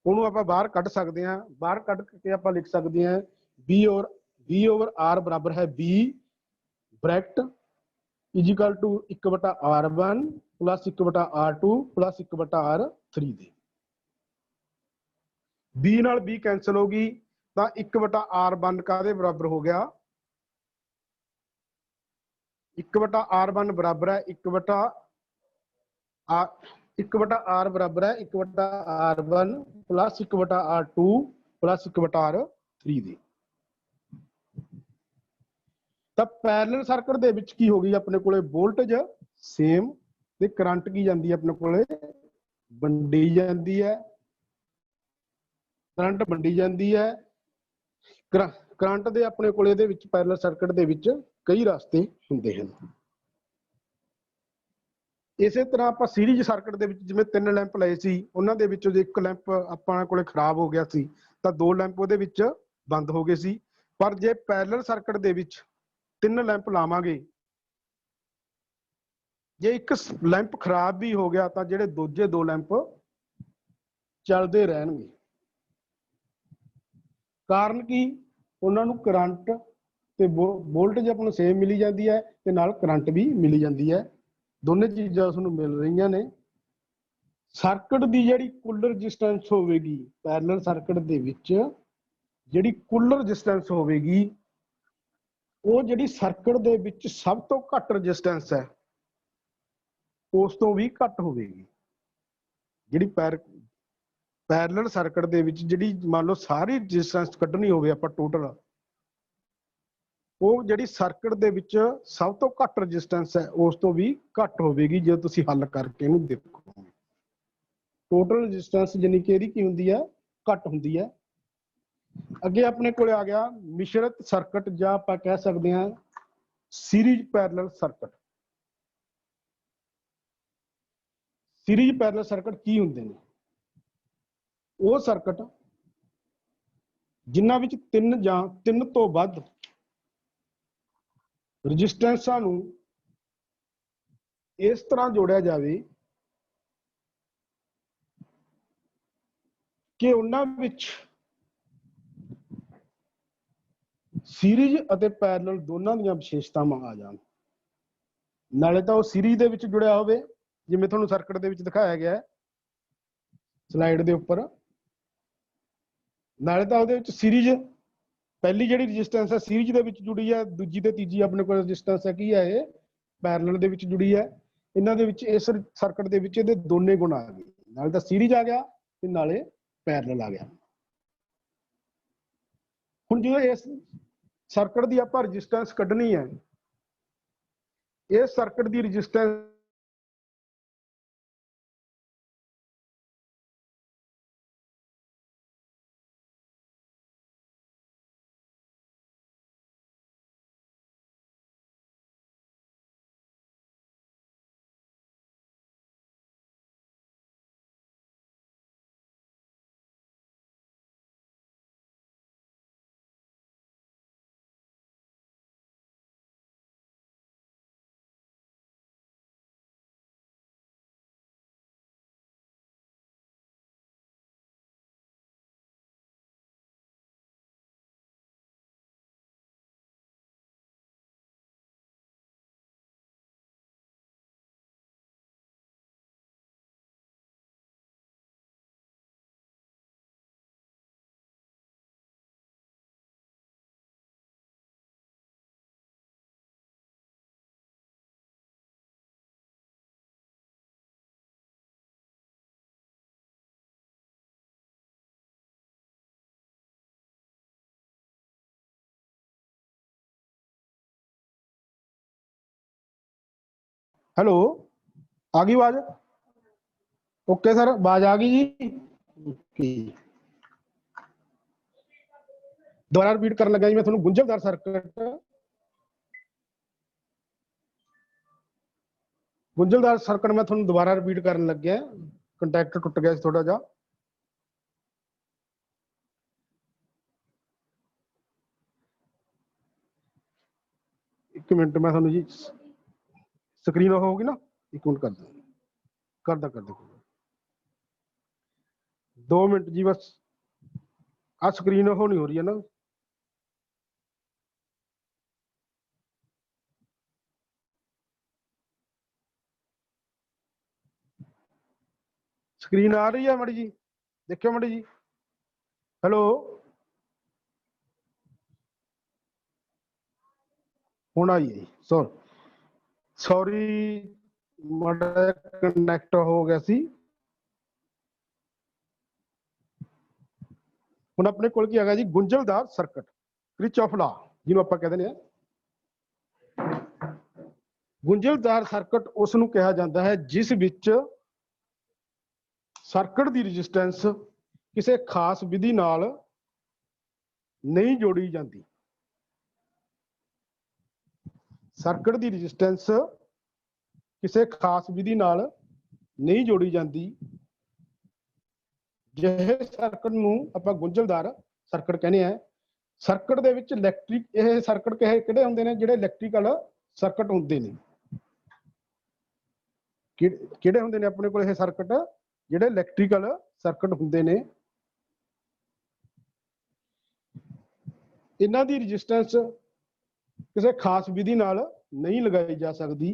ਉਹਨੂੰ ਆਪਾਂ ਬਾਹਰ ਕੱਢ ਸਕਦੇ ਹਾਂ, ਬਾਹਰ ਕੱਢ ਕੇ ਆਪਾਂ ਲਿਖ ਸਕਦੇ ਹਾਂ V/R ਬਰਾਬਰ ਹੈ B bracket = 1/R1 plus 1/R2 plus 1/R3 ਦੇ। B ਨਾਲ B कैंसिल होगी तो 1/R1 काहदे बराबर हो गया, 1/R1 बराबर है 1/R बराबर है 1/R1 plus 1/R2 plus 1/R3 दे। तो पैरेलल सर्किट दे विच की होगी अपने कोले, वोल्टेज सेम ते करंट की जाती है अपने कोले वंडी जाती है, करंट वंडी जाती है। करंट दे अपने कोले इहदे विच पैरेलल सर्किट दे विच कई रास्ते हुंदे हन। इसे तरह आप सीरीज सर्किट दे विच जिवें 3 लैंप लए सी, उन्हां दे विचों एक लैंप अपने कोले खराब हो गया सी तां 2 लैंप उहदे विच बंद हो गए सी, पर जे पैरेलल सर्किट दे विच 3 लैंप लावांगे, जे एक लैंप खराब भी हो गया तो ਜਿਹੜੇ ਦੂਜੇ 2 लैंप ਚੱਲਦੇ ਰਹਿਣਗੇ। ਕਾਰਨ ਕੀ, ਉਹਨਾਂ ਨੂੰ ਕਰੰਟ ਤੇ ਵੋਲਟੇਜ ਆਪਾਂ ਨੂੰ ਸੇਮ ਮਿਲੀ ਜਾਂਦੀ ਹੈ ਤੇ ਨਾਲ ਕਰੰਟ ਵੀ ਮਿਲੀ ਜਾਂਦੀ ਹੈ, ਦੋਨੇ ਚੀਜ਼ਾਂ ਉਸ ਨੂੰ ਮਿਲ ਰਹੀਆਂ ਨੇ। ਸਰਕਟ ਦੀ ਜਿਹੜੀ ਕੁੱਲ ਰੈਜ਼ਿਸਟੈਂਸ ਹੋਵੇਗੀ, ਪੈਰਲਲ ਸਰਕਟ ਦੇ ਵਿੱਚ ਜਿਹੜੀ ਕੁੱਲ ਰੈਜ਼ਿਸਟੈਂਸ ਹੋਵੇਗੀ, ਉਹ ਜਿਹੜੀ ਸਰਕਟ ਦੇ ਵਿੱਚ ਸਭ ਤੋਂ ਘੱਟ ਰੈਜ਼ਿਸਟੈਂਸ ਹੈ ਉਸ ਤੋਂ ਵੀ ਘੱਟ ਹੋਵੇਗੀ। ਜਿਹੜੀ ਪੈਰਲਲ ਸਰਕਟ ਦੇ ਵਿੱਚ ਜਿਹੜੀ ਮੰਨ ਲਓ ਸਾਰੀ ਰੈਜ਼ਿਸਟੈਂਸ ਕੱਢਣੀ ਹੋਵੇ ਆਪਾਂ ਟੋਟਲ, ਉਹ ਜਿਹੜੀ ਸਰਕਟ ਦੇ ਵਿੱਚ ਸਭ ਤੋਂ ਘੱਟ ਰੈਜ਼ਿਸਟੈਂਸ ਹੈ ਉਸ ਤੋਂ ਵੀ ਘੱਟ ਹੋਵੇਗੀ ਜੇ ਤੁਸੀਂ ਹੱਲ ਕਰਕੇ ਇਹਨੂੰ ਦੇਖੋ। ਟੋਟਲ ਰੈਜ਼ਿਸਟੈਂਸ ਜਾਨੀ ਕਿ ਇਹਦੀ ਕੀ ਹੁੰਦੀ ਹੈ, ਘੱਟ ਹੁੰਦੀ ਹੈ। ਅੱਗੇ ਆਪਣੇ ਕੋਲ ਆ ਗਿਆ ਮਿਸ਼ਰਤ ਸਰਕਟ, ਜਾਂ ਆਪਾਂ ਕਹਿ ਸਕਦੇ ਹਾਂ series parallel circuit. Series parallel circuit ਕੀ ਹੁੰਦੇ ਨੇ? ਉਹ ਸਰਕਟ ਜਿਨ੍ਹਾਂ ਵਿੱਚ 3 ਜਾਂ 3 ਤੋਂ ਵੱਧ ਰੈਜ਼ਿਸਟੈਂਸਾਂ ਨੂੰ ਇਸ ਤਰ੍ਹਾਂ ਜੋੜਿਆ ਜਾਵੇ ਕਿ ਉਹਨਾਂ ਵਿੱਚ ਸੀਰੀਜ਼ ਅਤੇ ਪੈਰਲਲ ਦੋਨਾਂ ਦੀਆਂ ਵਿਸ਼ੇਸ਼ਤਾਵਾਂ ਆ ਜਾਣ। ਨਾਲੇ ਤਾਂ ਉਹ ਸੀਰੀਜ਼ ਦੇ ਵਿੱਚ ਜੁੜਿਆ ਹੋਵੇ, ਜਿਵੇਂ ਤੁਹਾਨੂੰ ਸਰਕਟ ਦੇ ਵਿੱਚ ਦਿਖਾਇਆ ਗਿਆ ਹੈ ਸਲਾਈਡ ਦੇ ਉੱਪਰ, ਨਾਲੇ ਤਾਂ ਉਹਦੇ ਵਿੱਚ ਸੀਰੀਜ਼ ਪਹਿਲੀ ਜਿਹੜੀ ਰੈਜ਼ਿਸਟੈਂਸ ਹੈ ਸੀਰੀਜ਼ ਦੇ ਵਿੱਚ ਜੁੜੀ ਹੈ, ਦੂਜੀ ਤੇ ਤੀਜੀ ਆਪਣੇ ਕੋਲ ਰੈਜ਼ਿਸਟੈਂਸ ਹੈ ਕੀ ਹੈ, ਇਹ ਪੈਰਲਲ ਦੇ ਵਿੱਚ ਜੁੜੀ ਹੈ। ਇਹਨਾਂ ਦੇ ਵਿੱਚ ਇਸ ਸਰਕਟ ਦੇ ਵਿੱਚ ਇਹਦੇ ਦੋਨੇ ਗੁਣ ਆ ਗਏ, ਨਾਲੇ ਤਾਂ ਸੀਰੀਜ਼ ਆ ਗਿਆ ਤੇ ਨਾਲੇ ਪੈਰਲਲ ਆ ਗਿਆ। ਹੁਣ ਜਦੋਂ ਇਸ ਸਰਕਟ ਦੀ ਆਪਾਂ ਰੈਜ਼ਿਸਟੈਂਸ ਕੱਢਣੀ ਹੈ, ਇਸ ਸਰਕਟ ਦੀ ਰੈਜ਼ਿਸਟੈਂਸ हेलो आ गई आवाज? ओके सर, आवाज आ गई जी। दोबारा रिपीट करने लगा जी मैं थोड़ा गुंझलदार सर्किट। गुंझलदार सर्किट मैं थोड़ा दोबारा रिपीट करने लग गया, कंटैक्ट टुट गया थोड़ा जा। एक मिनट मैं थोड़ा जी स्क्रीन ऑफ होगी ना, एक मिनट कर दो 2 मिनट जी बस। आ स्क्रीन ऑफ नहीं हो रही है ना, स्क्रीन आ रही है मड़ी जी, देखियो मड़ी जी। हेलो हुण आई है, सॉरी माड़ा कनेक्ट हो गया सी। ਹੁਣ ਆਪਣੇ ਕੋਲ ਕੀ ਹੈਗਾ ਜੀ, ਗੁੰਝਲਦਾਰ ਸਰਕਟ, ਕਿਰਚੌਫ ਲਾ ਜਿਹਨੂੰ ਆਪਾਂ ਕਹਿੰਦੇ ਨੇ। ਗੁੰਝਲਦਾਰ ਸਰਕਟ ਉਸ ਨੂੰ ਕਿਹਾ ਜਾਂਦਾ ਹੈ ਜਿਸ ਵਿੱਚ ਸਰਕਟ ਦੀ ਰੈਜ਼ਿਸਟੈਂਸ ਕਿਸੇ ਖਾਸ ਵਿਧੀ ਨਾਲ ਨਹੀਂ ਜੋੜੀ ਜਾਂਦੀ। ਸਰਕਟ ਦੀ ਰੈਜ਼ਿਸਟੈਂਸ ਕਿਸੇ ਖਾਸ ਵਿਧੀ ਨਾਲ ਨਹੀਂ ਜੋੜੀ ਜਾਂਦੀ, ਜਿਹੇ ਸਰਕਟ ਨੂੰ ਆਪਾਂ ਗੁੰਝਲਦਾਰ ਸਰਕਟ ਕਹਿੰਦੇ ਆ। ਸਰਕਟ ਦੇ ਵਿੱਚ ਇਲੈਕਟ੍ਰਿਕ ਇਹ ਸਰਕਟ ਕਿਹੜੇ ਹੁੰਦੇ ਨੇ ਜਿਹੜੇ ਇਲੈਕਟ੍ਰੀਕਲ ਸਰਕਟ ਹੁੰਦੇ ਨੇ ਕਿਹੜੇ ਹੁੰਦੇ ਨੇ ਆਪਣੇ ਕੋਲ ਇਹ ਸਰਕਟ ਜਿਹੜੇ ਇਲੈਕਟ੍ਰੀਕਲ ਸਰਕਟ ਹੁੰਦੇ ਨੇ ਇਹਨਾਂ ਦੀ ਰੈਜ਼ਿਸਟੈਂਸ ਕਿਸੇ ਖਾਸ ਵਿਧੀ ਨਾਲ ਨਹੀਂ ਲਗਾਈ ਜਾ ਸਕਦੀ।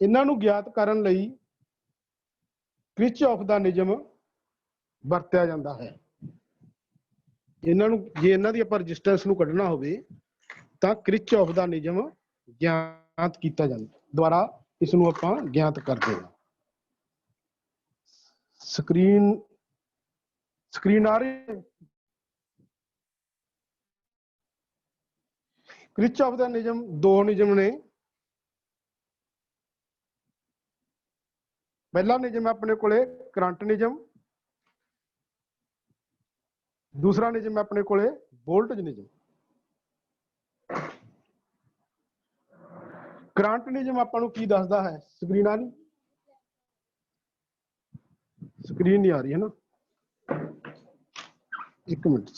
ਇਹਨਾਂ ਨੂੰ ਗਿਆਤ ਕਰਨ ਲਈ ਕਿਰਚੌਫ ਦਾ ਨਿਯਮ ਵਰਤਿਆ ਜਾਂਦਾ ਹੈ। ਇਹਨਾਂ ਨੂੰ ਜੇ ਇਹਨਾਂ ਦੀ ਆਪਾਂ ਰੈਜ਼ਿਸਟੈਂਸ ਨੂੰ ਕੱਢਣਾ ਹੋਵੇ ਤਾਂ ਕਿਰਚੌਫ ਦਾ ਨਿਯਮ ਗਿਆਤ ਕੀਤਾ ਜਾਂਦਾ ਦੁਆਰਾ ਇਸ ਨੂੰ ਆਪਾਂ ਗਿਆਤ ਕਰਦੇ ਹਾਂ। ਸਕਰੀਨ ਆ ਰਹੀ ਕਿਰਚੌਫ ਦਾ ਨਿਯਮ ਦੋ ਨਿਯਮ ਨੇ। ਪਹਿਲਾ ਨਿਯਮ ਆਪਣੇ ਕੋਲੇ ਕਰੰਟ ਨਿਯਮ, ਦੂਸਰਾ ਨਿਯਮ ਆਪਣੇ ਕੋਲੇ ਵੋਲਟੇਜ ਨਿਯਮ। ਕਰੰਟ ਨਿਯਮ ਆਪਾਂ ਨੂੰ ਕੀ ਦੱਸਦਾ ਹੈ? ਸਕਰੀਨ ਆ ਰਹੀ? ਸਕਰੀਨ ਨਹੀਂ ਆ ਰਹੀ ਹੈ ਨਾ, ਇੱਕ ਮਿੰਟ।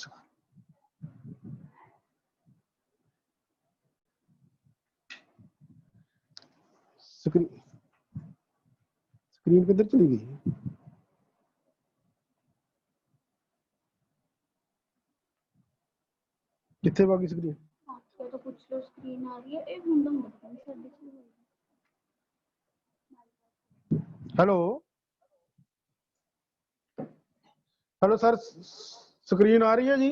ਸਕਰੀਨ ਕਿੱਧਰ ਚਲੀ ਗਈ? ਕਿੱਥੇ ਵਾ ਗਈ ਸਕਰੀਨ? तो कुछ लो स्क्रीन आ रही है एक मुंडा मुंडा हेलो हेलो सर, स्क्रीन आ रही है जी?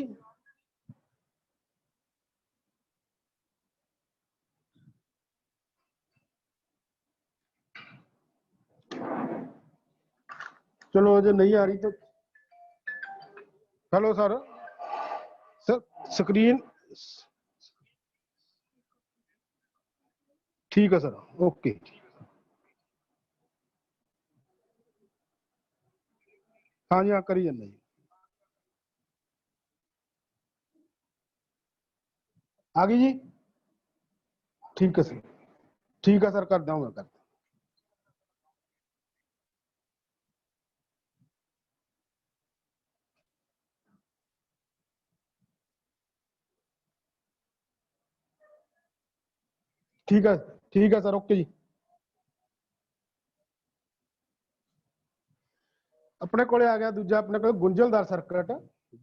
चलो जो नहीं आ रही तो हेलो सर, स्क्रीन ठीक है सर, ओके। हाँ जी, हाँ करी जाना जी। आ गई जी? ठीक है सर, ठीक है सर, कर दूंगा कर। ठीक है सर, ओके जी। अपने को आ गया दूजा अपने को गुंझलदार सर्किट।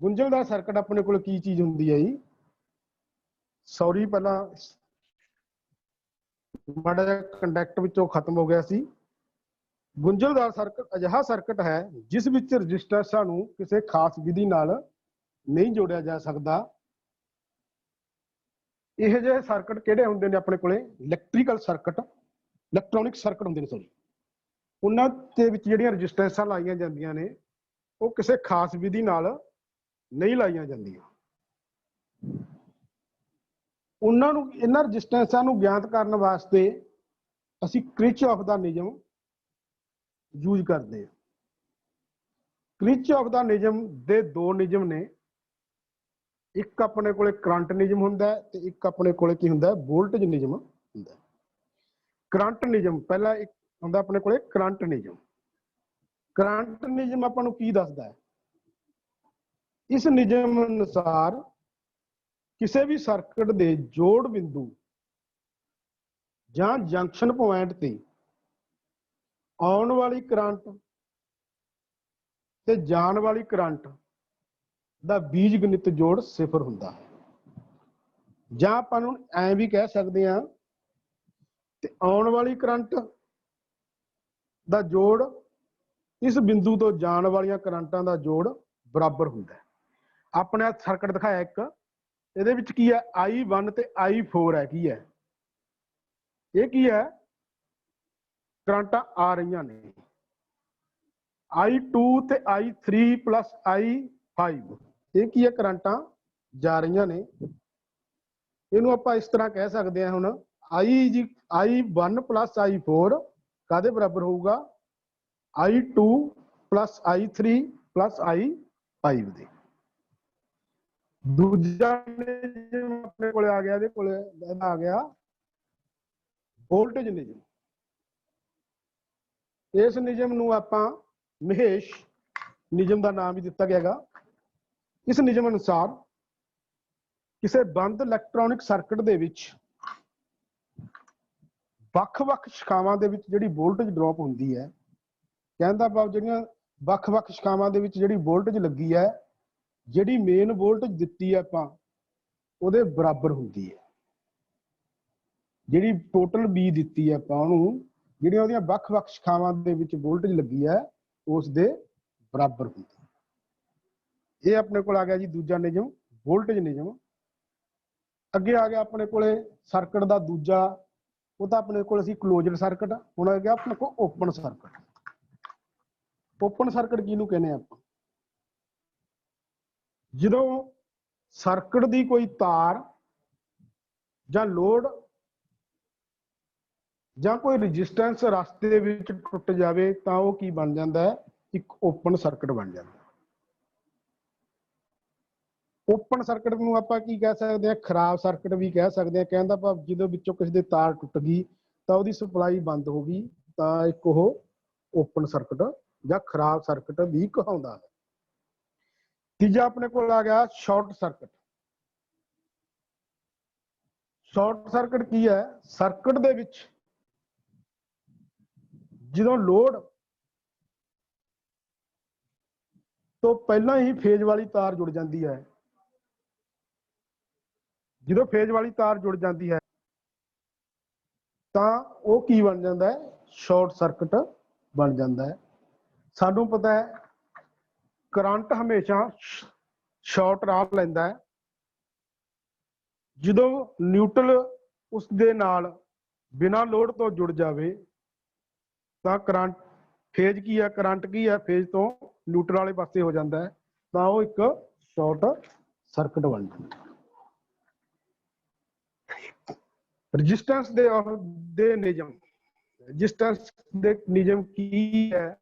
गुंझलदार सर्किट अपने को की चीज होंगी है जी? सॉरी पहला माड़ा जिहा कंडक्ट विचों खत्म हो गया सी। गुंझलदार सर्किट अजिहा सर्किट है जिस विच रजिस्टर्सां नूं किसी खास विधि नाल नहीं जोड़िया जा सकता। यह जे सर्किट किहड़े हुंदे ने अपने कोले? इलैक्ट्रीकल सर्किट, इलैक्ट्रॉनिक सर्किट हुंदे ने सॉरी। उन्हां दे विच जिहड़ियां रजिस्टैंसां लाईयां जांदियां ने वो किसी खास विधि नाल नहीं लाईयां जांदियां। उन्हां नूं इन्हां रजिस्टैंसां नूं ज्ञात करन वास्ते असीं किरचॉफ दा नियम यूज करते हैं। किरचॉफ दा नियम दे दो नियम ने, एक अपने कोले करंट नियम हुंदा है ते एक अपने कोले की हुंदा है वोल्टेज नियम हुंदा है। करंट नियम पहला एक हुंदा अपने कोले करंट नियम। करंट नियम आपां नूं की दसदा है? इस नियम अनुसार किसी भी सर्किट दे जोड़ बिंदु जां जंक्शन पॉइंट ते आउण वाली करंट ते जाण वाली करंट दा बीज गणित जोड़ सिफर हुंदा है। जां आपां नूं ऐ भी कह सकदे हां ते आउण वाली करंट दा जोड़ इस बिंदु तो जाण वालियां करंटां दा जोड़ बराबर हुंदा है। अपने सर्किट दिखाया एक, इहदे विच की है I1 ते I4 है, की है ये की है करंटां आ रही ने I2 ते I3 प्लस I5 ये की है करंटां जा रही ने। इहनूं आपां इस तरह कह सकते हैं हुण I1 प्लस I4 कादे बराबर होऊगा? I2 plus I3 plus I5 दे। दूजा नियम अपने कोले आ गया, आ गया वोल्टेज नियम। इस नियम नूं आपां महेश नियम का नाम भी दिता गया। इस नियम अनुसार ਕਿਸੇ ਬੰਦ ਇਲੈਕਟ੍ਰੋਨਿਕ ਸਰਕਟ ਦੇ ਵਿੱਚ ਵੱਖ-ਵੱਖ ਸ਼ਾਖਾਵਾਂ ਦੇ ਵਿੱਚ ਜਿਹੜੀ ਵੋਲਟੇਜ ਡ੍ਰੌਪ ਹੁੰਦੀ ਹੈ, ਕਹਿਣ ਦਾ ਭਾਵ ਜਿਹੜੀਆਂ ਵੱਖ-ਵੱਖ ਸ਼ਾਖਾਵਾਂ ਦੇ ਵਿੱਚ ਜਿਹੜੀ ਵੋਲਟੇਜ ਲੱਗੀ ਹੈ, ਜਿਹੜੀ ਮੇਨ ਵੋਲਟੇਜ ਦਿੱਤੀ ਹੈ ਆਪਾਂ ਉਹਦੇ ਬਰਾਬਰ ਹੁੰਦੀ ਹੈ। ਜਿਹੜੀ ਟੋਟਲ ਬੀ ਦਿੱਤੀ ਹੈ ਆਪਾਂ ਉਹਨੂੰ, ਜਿਹੜੀਆਂ ਉਹਦੀਆਂ ਵੱਖ-ਵੱਖ ਸ਼ਾਖਾਵਾਂ ਦੇ ਵਿੱਚ ਵੋਲਟੇਜ ਲੱਗੀ ਹੈ ਉਸ ਦੇ ਬਰਾਬਰ ਹੁੰਦੀ ਹੈ। ਇਹ ਆਪਣੇ ਕੋਲ ਆ ਗਿਆ ਜੀ ਦੂਜਾ ਨਿਯਮ, ਵੋਲਟੇਜ ਨਿਯਮ। ਅੱਗੇ ਆ ਗਿਆ ਆਪਣੇ ਕੋਲੇ ਸਰਕਟ ਦਾ ਦੂਜਾ, ਉਹ ਤਾਂ ਆਪਣੇ ਕੋਲ ਅਸੀਂ ਕਲੋਜ਼ਡ ਸਰਕਟ। ਹੁਣ ਆ ਗਿਆ ਆਪਣੇ ਕੋਲ ਓਪਨ ਸਰਕਟ। ਓਪਨ ਸਰਕਟ ਕਿਹਨੂੰ ਕਹਿੰਦੇ ਆਪਾਂ? ਜਦੋਂ ਸਰਕਟ ਦੀ ਕੋਈ ਤਾਰ ਜਾਂ ਲੋਡ ਜਾਂ ਕੋਈ ਰੈਜ਼ਿਸਟੈਂਸ ਰਸਤੇ ਵਿੱਚ ਟੁੱਟ ਜਾਵੇ ਤਾਂ ਉਹ ਕੀ ਬਣ ਜਾਂਦਾ ਹੈ? ਇੱਕ ਓਪਨ ਸਰਕਟ ਬਣ ਜਾਂਦਾ। ਓਪਨ ਸਰਕਟ ਨੂੰ ਆਪਾਂ ਕੀ ਕਹਿ ਸਕਦੇ ਹਾਂ? ਖਰਾਬ ਸਰਕਟ ਵੀ ਕਹਿ ਸਕਦੇ ਹਾਂ। ਕਹਿਣ ਦਾ ਭਾਵ ਜਦੋਂ ਵਿੱਚੋਂ ਕਿਸੇ ਦੀ ਤਾਰ ਟੁੱਟ ਗਈ ਤਾਂ ਉਹਦੀ ਸਪਲਾਈ ਬੰਦ ਹੋ ਗਈ ਤਾਂ ਇੱਕ ਉਹ ਓਪਨ ਸਰਕਟ ਜਾਂ ਖਰਾਬ ਸਰਕਟ ਵੀ ਕਹਾਉਂਦਾ ਹੈ। ਤੀਜਾ ਆਪਣੇ ਕੋਲ ਆ ਗਿਆ ਸ਼ਾਰਟ ਸਰਕਟ। ਸ਼ਾਰਟ ਸਰਕਟ ਕੀ ਹੈ? ਸਰਕਟ ਦੇ ਵਿੱਚ ਜਦੋਂ ਲੋਡ ਤੋਂ ਪਹਿਲਾਂ ਹੀ ਫੇਜ਼ ਵਾਲੀ ਤਾਰ ਜੁੜ ਜਾਂਦੀ ਹੈ, ਜਦੋਂ ਫੇਜ਼ ਵਾਲੀ ਤਾਰ ਜੁੜ ਜਾਂਦੀ ਹੈ ਤਾਂ ਉਹ ਕੀ ਬਣ ਜਾਂਦਾ ਹੈ? ਸ਼ਾਰਟ ਸਰਕਟ ਬਣ ਜਾਂਦਾ ਹੈ। ਸਾਨੂੰ ਪਤਾ ਹੈ ਕਰੰਟ ਹਮੇਸ਼ਾ ਸ਼ਾਰਟ ਰਾਹ ਲੈਂਦਾ ਹੈ। ਜਦੋਂ ਨਿਊਟਰਲ ਉਸ ਦੇ ਨਾਲ ਬਿਨਾਂ ਲੋਡ ਤੋਂ ਜੁੜ ਜਾਵੇ ਤਾਂ ਕਰੰਟ ਫੇਜ਼ ਕੀ ਹੈ? ਕਰੰਟ ਕੀ ਹੈ? ਫੇਜ਼ ਤੋਂ ਨਿਊਟਰਲ ਵਾਲੇ ਪਾਸੇ ਹੋ ਜਾਂਦਾ ਹੈ ਤਾਂ ਉਹ ਇੱਕ ਸ਼ਾਰਟ ਸਰਕਟ ਬਣ ਜਾਂਦਾ ਹੈ। ਰੈਜ਼ਿਸਟੈਂਸ ਦੇ ਨਿਯਮ। ਰੈਜ਼ਿਸਟੈਂਸ ਦੇ ਨਿਯਮ ਕੀ ਹੈ?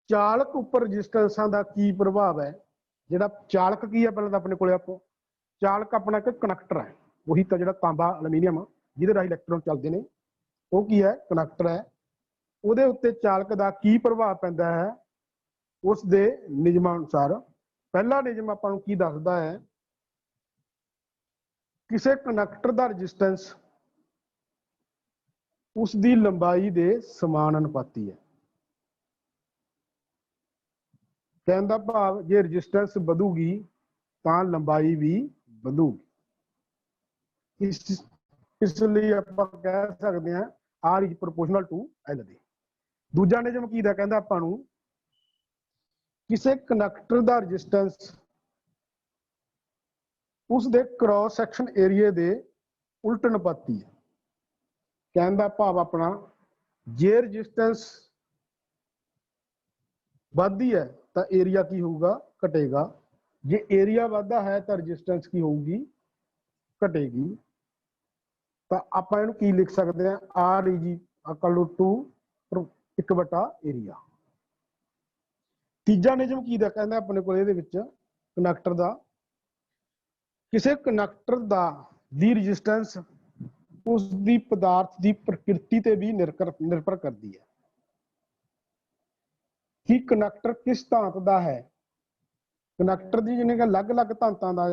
ਚਾਲਕ ਉੱਪਰ ਰੈਜ਼ਿਸਟੈਂਸਾਂ ਦਾ ਕੀ ਪ੍ਰਭਾਵ ਹੈ? ਜਿਹੜਾ ਚਾਲਕ ਕੀ ਹੈ? ਪਹਿਲਾਂ ਤਾਂ ਆਪਣੇ ਕੋਲੇ ਆਪੋ ਚਾਲਕ ਆਪਣਾ ਇੱਕ ਕਨੈਕਟਰ ਹੈ। ਉਹੀ ਤਾਂ ਜਿਹੜਾ ਤਾਂਬਾ ਐਲੂਮੀਨੀਅਮ ਜਿਹਦੇ ਰਾਹੀਂ ਇਲੈਕਟ੍ਰੋਨ ਚੱਲਦੇ ਨੇ, ਉਹ ਕੀ ਹੈ? ਕਨੈਕਟਰ ਹੈ। ਉਹਦੇ ਉੱਤੇ ਚਾਲਕ ਦਾ ਕੀ ਪ੍ਰਭਾਵ ਪੈਂਦਾ ਹੈ? ਉਸ ਦੇ ਨਿਯਮਾਂ ਅਨੁਸਾਰ ਪਹਿਲਾ ਨਿਯਮ ਆਪਾਂ ਨੂੰ ਕੀ ਦੱਸਦਾ ਹੈ? ਕਿਸੇ ਕੰਡਕਟਰ ਦਾ ਰੈਜ਼ਿਸਟੈਂਸ ਉਸ ਦੀ ਲੰਬਾਈ ਦੇ ਸਮਾਨ ਅਨੁਪਾਤੀ ਹੈ। ਕਹਿਣ ਦਾ ਭਾਵ ਜੇ ਰੈਜ਼ਿਸਟੈਂਸ ਵਧੂਗੀ ਤਾਂ ਲੰਬਾਈ ਵੀ ਵਧੂਗੀ। ਇਸ ਲਈ ਆਪਾਂ ਕਹਿ ਸਕਦੇ ਹਾਂ R is proportional to L ਦੇ। ਦੂਜਾ ਨਿਯਮ ਕੀ ਦਾ ਕਹਿੰਦਾ ਆਪਾਂ ਨੂੰ? ਕਿਸੇ ਕੰਡਕਟਰ ਦਾ ਰੈਜ਼ਿਸਟੈਂਸ ਉਸ ਦੇ ਕ੍ਰਾਸ ਸੈਕਸ਼ਨ ਏਰੀਏ ਦੇ ਉਲਟ ਅਨੁਪਾਤੀ ਹੈ। ਕਹਿਣ ਦਾ ਭਾਵ ਆਪਣਾ ਜੇ ਰੈਜ਼ਿਸਟੈਂਸ ਵੱਧਦੀ ਹੈ ਤਾਂ ਏਰੀਆ ਕੀ ਹੋਊਗਾ? ਘਟੇਗਾ। ਜੇ ਏਰੀਆ ਵੱਧਦਾ ਹੈ ਤਾਂ ਰੈਜ਼ਿਸਟੈਂਸ ਕੀ ਹੋਊਗੀ? ਘਟੇਗੀ। ਤਾਂ ਆਪਾਂ ਇਹਨੂੰ ਕੀ ਲਿਖ ਸਕਦੇ ਹਾਂ? R is equal to 1/ਏਰੀਆ। ਤੀਜਾ ਨਿਯਮ ਕੀ ਦਾ ਕਹਿੰਦਾ ਆਪਣੇ ਕੋਲ ਇਹਦੇ ਵਿੱਚ ਕੰਡਕਟਰ ਦਾ? ਕਿਸੇ ਕੰਡਕਟਰ ਦੀ ਰੈਜ਼ਿਸਟੈਂਸ ਉਸ ਦੀ ਪਦਾਰਥ ਦੀ ਪ੍ਰਕਿਰਤੀ ਤੇ ਵੀ ਨਿਰਭਰ ਕਰਦੀ ਹੈ ਕਿ ਕੰਡਕਟਰ ਕਿਸ ਧਾਤ ਦਾ ਹੈ। ਕੰਡਕਟਰ ਦੀ ਜਿਹਨੇ ਕਿ ਅਲੱਗ-ਅਲੱਗ ਧਾਤਾਂ ਦਾ